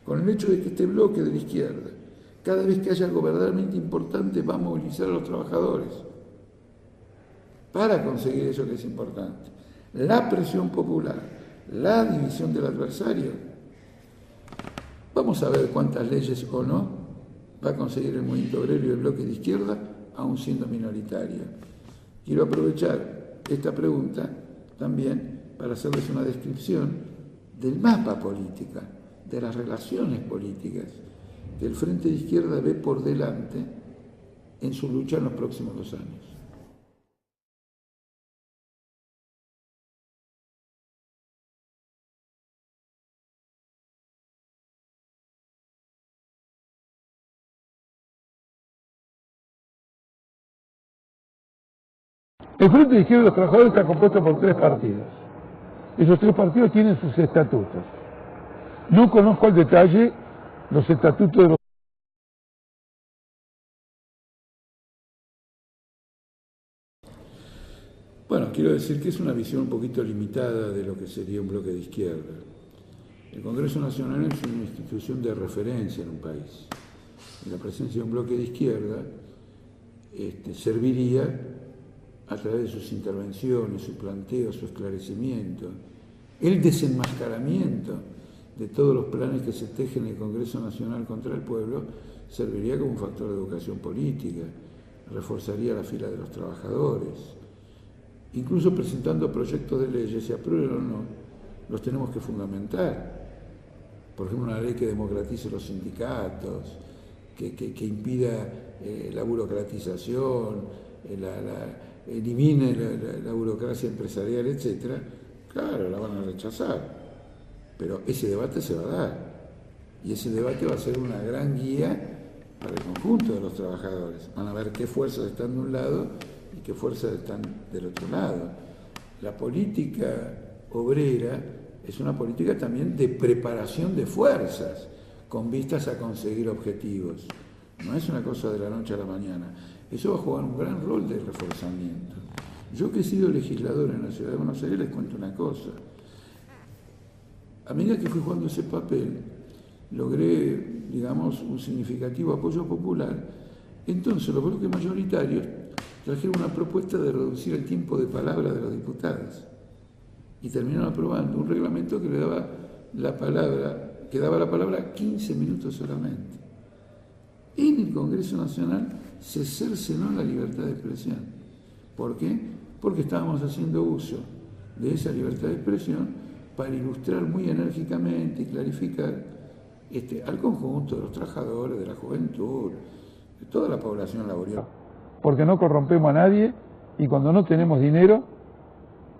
con el hecho de que este bloque de la izquierda, cada vez que haya algo verdaderamente importante, va a movilizar a los trabajadores para conseguir eso que es importante, la presión popular, la división del adversario, vamos a ver cuántas leyes o no va a conseguir el movimiento obrero y el bloque de izquierda, aún siendo minoritario. Quiero aprovechar esta pregunta también para hacerles una descripción del mapa político, de las relaciones políticas que el Frente de Izquierda ve por delante en su lucha en los próximos 2 años. El Frente de Izquierda de los Trabajadores está compuesto por 3 partidos. Esos 3 partidos tienen sus estatutos. No conozco al detalle los estatutos de los... Bueno, quiero decir que es una visión un poquito limitada de lo que sería un bloque de izquierda. El Congreso Nacional es una institución de referencia en un país. Y la presencia de un bloque de izquierda serviría a través de sus intervenciones, su planteo, su esclarecimiento, el desenmascaramiento de todos los planes que se tejen en el Congreso Nacional contra el pueblo, serviría como un factor de educación política, reforzaría la fila de los trabajadores. Incluso presentando proyectos de leyes, se aprueben o no, los tenemos que fundamentar. Por ejemplo, una ley que democratice los sindicatos, que impida la burocratización, elimine la burocracia empresarial, etc., claro, la van a rechazar. Pero ese debate se va a dar. Y ese debate va a ser una gran guía para el conjunto de los trabajadores. Van a ver qué fuerzas están de un lado y qué fuerzas están del otro lado. La política obrera es una política también de preparación de fuerzas con vistas a conseguir objetivos. No es una cosa de la noche a la mañana. Eso va a jugar un gran rol de reforzamiento. Yo que he sido legislador en la Ciudad de Buenos Aires les cuento una cosa. A medida que fui jugando ese papel, logré, digamos, un significativo apoyo popular. Entonces los bloques mayoritarios trajeron una propuesta de reducir el tiempo de palabra de los diputados y terminaron aprobando un reglamento que le daba la palabra 15 minutos solamente. En el Congreso Nacional se cercenó la libertad de expresión. ¿Por qué? Porque estábamos haciendo uso de esa libertad de expresión para ilustrar muy enérgicamente y clarificar al conjunto de los trabajadores, de la juventud, de toda la población laboral. Porque no corrompemos a nadie y cuando no tenemos dinero,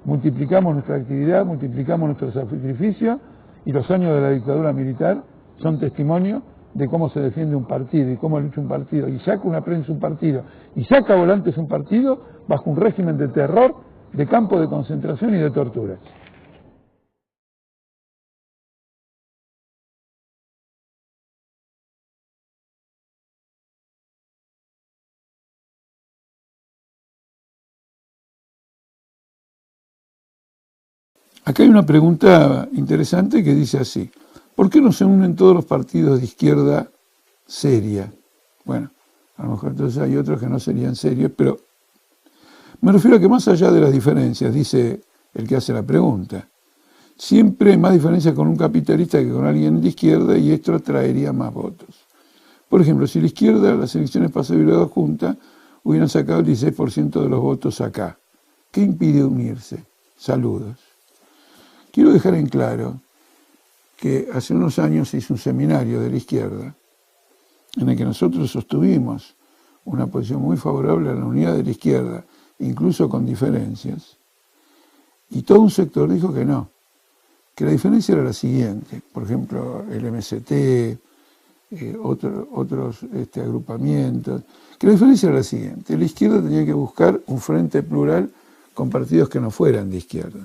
multiplicamos nuestra actividad, multiplicamos nuestros sacrificios y los años de la dictadura militar son testimonio de cómo se defiende un partido y cómo lucha un partido y saca una prensa un partido y saca volantes un partido bajo un régimen de terror, de campo de concentración y de tortura. Acá hay una pregunta interesante que dice así: ¿por qué no se unen todos los partidos de izquierda seria? Bueno, a lo mejor entonces hay otros que no serían serios, pero me refiero a que más allá de las diferencias, dice el que hace la pregunta, siempre hay más diferencias con un capitalista que con alguien de izquierda y esto traería más votos. Por ejemplo, si la izquierda, las elecciones pasadas y luego juntas, hubieran sacado el 16% de los votos acá, ¿qué impide unirse? Saludos. Quiero dejar en claro que hace unos años se hizo un seminario de la izquierda en el que nosotros sostuvimos una posición muy favorable a la unidad de la izquierda, incluso con diferencias, y todo un sector dijo que no, que la diferencia era la siguiente. Por ejemplo, el MST, otros agrupamientos, que la diferencia era la siguiente: la izquierda tenía que buscar un frente plural con partidos que no fueran de izquierda.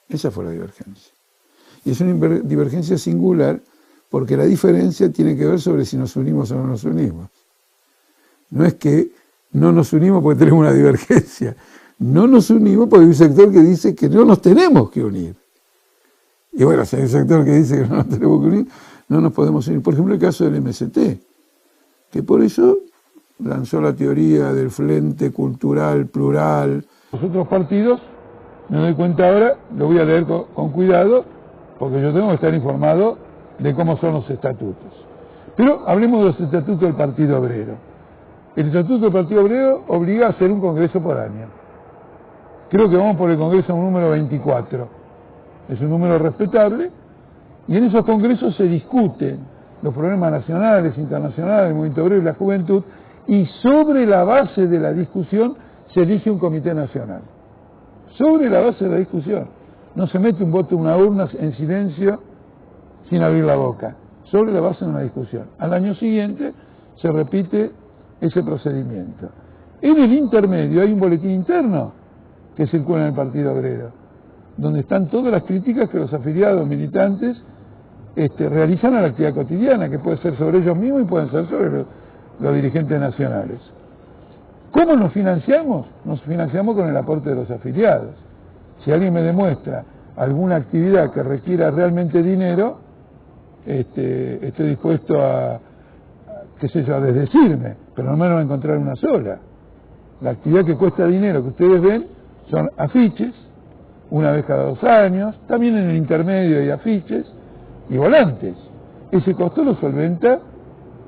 Esa fue la divergencia. Y es una divergencia singular porque la diferencia tiene que ver sobre si nos unimos o no nos unimos. No es que no nos unimos porque tenemos una divergencia. No nos unimos porque hay un sector que dice que no nos tenemos que unir. Y bueno, si hay un sector que dice que no nos tenemos que unir, no nos podemos unir. Por ejemplo, el caso del MST, que por eso lanzó la teoría del frente cultural plural. Los otros partidos, me doy cuenta ahora, lo voy a leer con cuidado, porque yo tengo que estar informado de cómo son los estatutos. Pero hablemos de los estatutos del Partido Obrero. El estatuto del Partido Obrero obliga a hacer un congreso por año. Creo que vamos por el congreso número 24. Es un número respetable, y en esos congresos se discuten los problemas nacionales, internacionales, del movimiento obrero y la juventud, y sobre la base de la discusión se elige un comité nacional. Sobre la base de la discusión. No se mete un voto en una urna en silencio, sin abrir la boca. Sobre la base de una discusión. Al año siguiente se repite ese procedimiento. En el intermedio hay un boletín interno que circula en el Partido Obrero, donde están todas las críticas que los afiliados militantes realizan a la actividad cotidiana, que puede ser sobre ellos mismos y pueden ser sobre los dirigentes nacionales. ¿Cómo nos financiamos? Nos financiamos con el aporte de los afiliados. Si alguien me demuestra alguna actividad que requiera realmente dinero, estoy dispuesto a desdecirme, pero no me van a encontrar una sola. La actividad que cuesta dinero que ustedes ven son afiches, una vez cada 2 años, también en el intermedio hay afiches y volantes. Ese costo lo solventa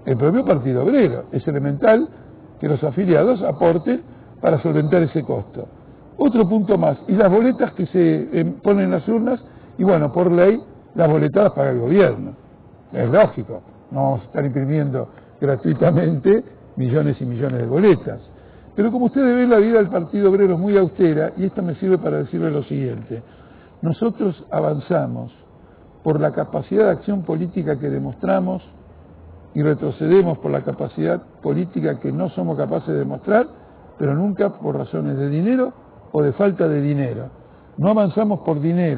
el propio Partido Obrero. Es elemental que los afiliados aporten para solventar ese costo. Otro punto más, y las boletas que se ponen en las urnas, y bueno, por ley, las boletas las paga el gobierno. Es lógico, no vamos a estar imprimiendo gratuitamente millones y millones de boletas. Pero como ustedes ven, la vida del Partido Obrero es muy austera, y esto me sirve para decirles lo siguiente. Nosotros avanzamos por la capacidad de acción política que demostramos y retrocedemos por la capacidad política que no somos capaces de demostrar, pero nunca por razones de dinero o de falta de dinero. No avanzamos por dinero.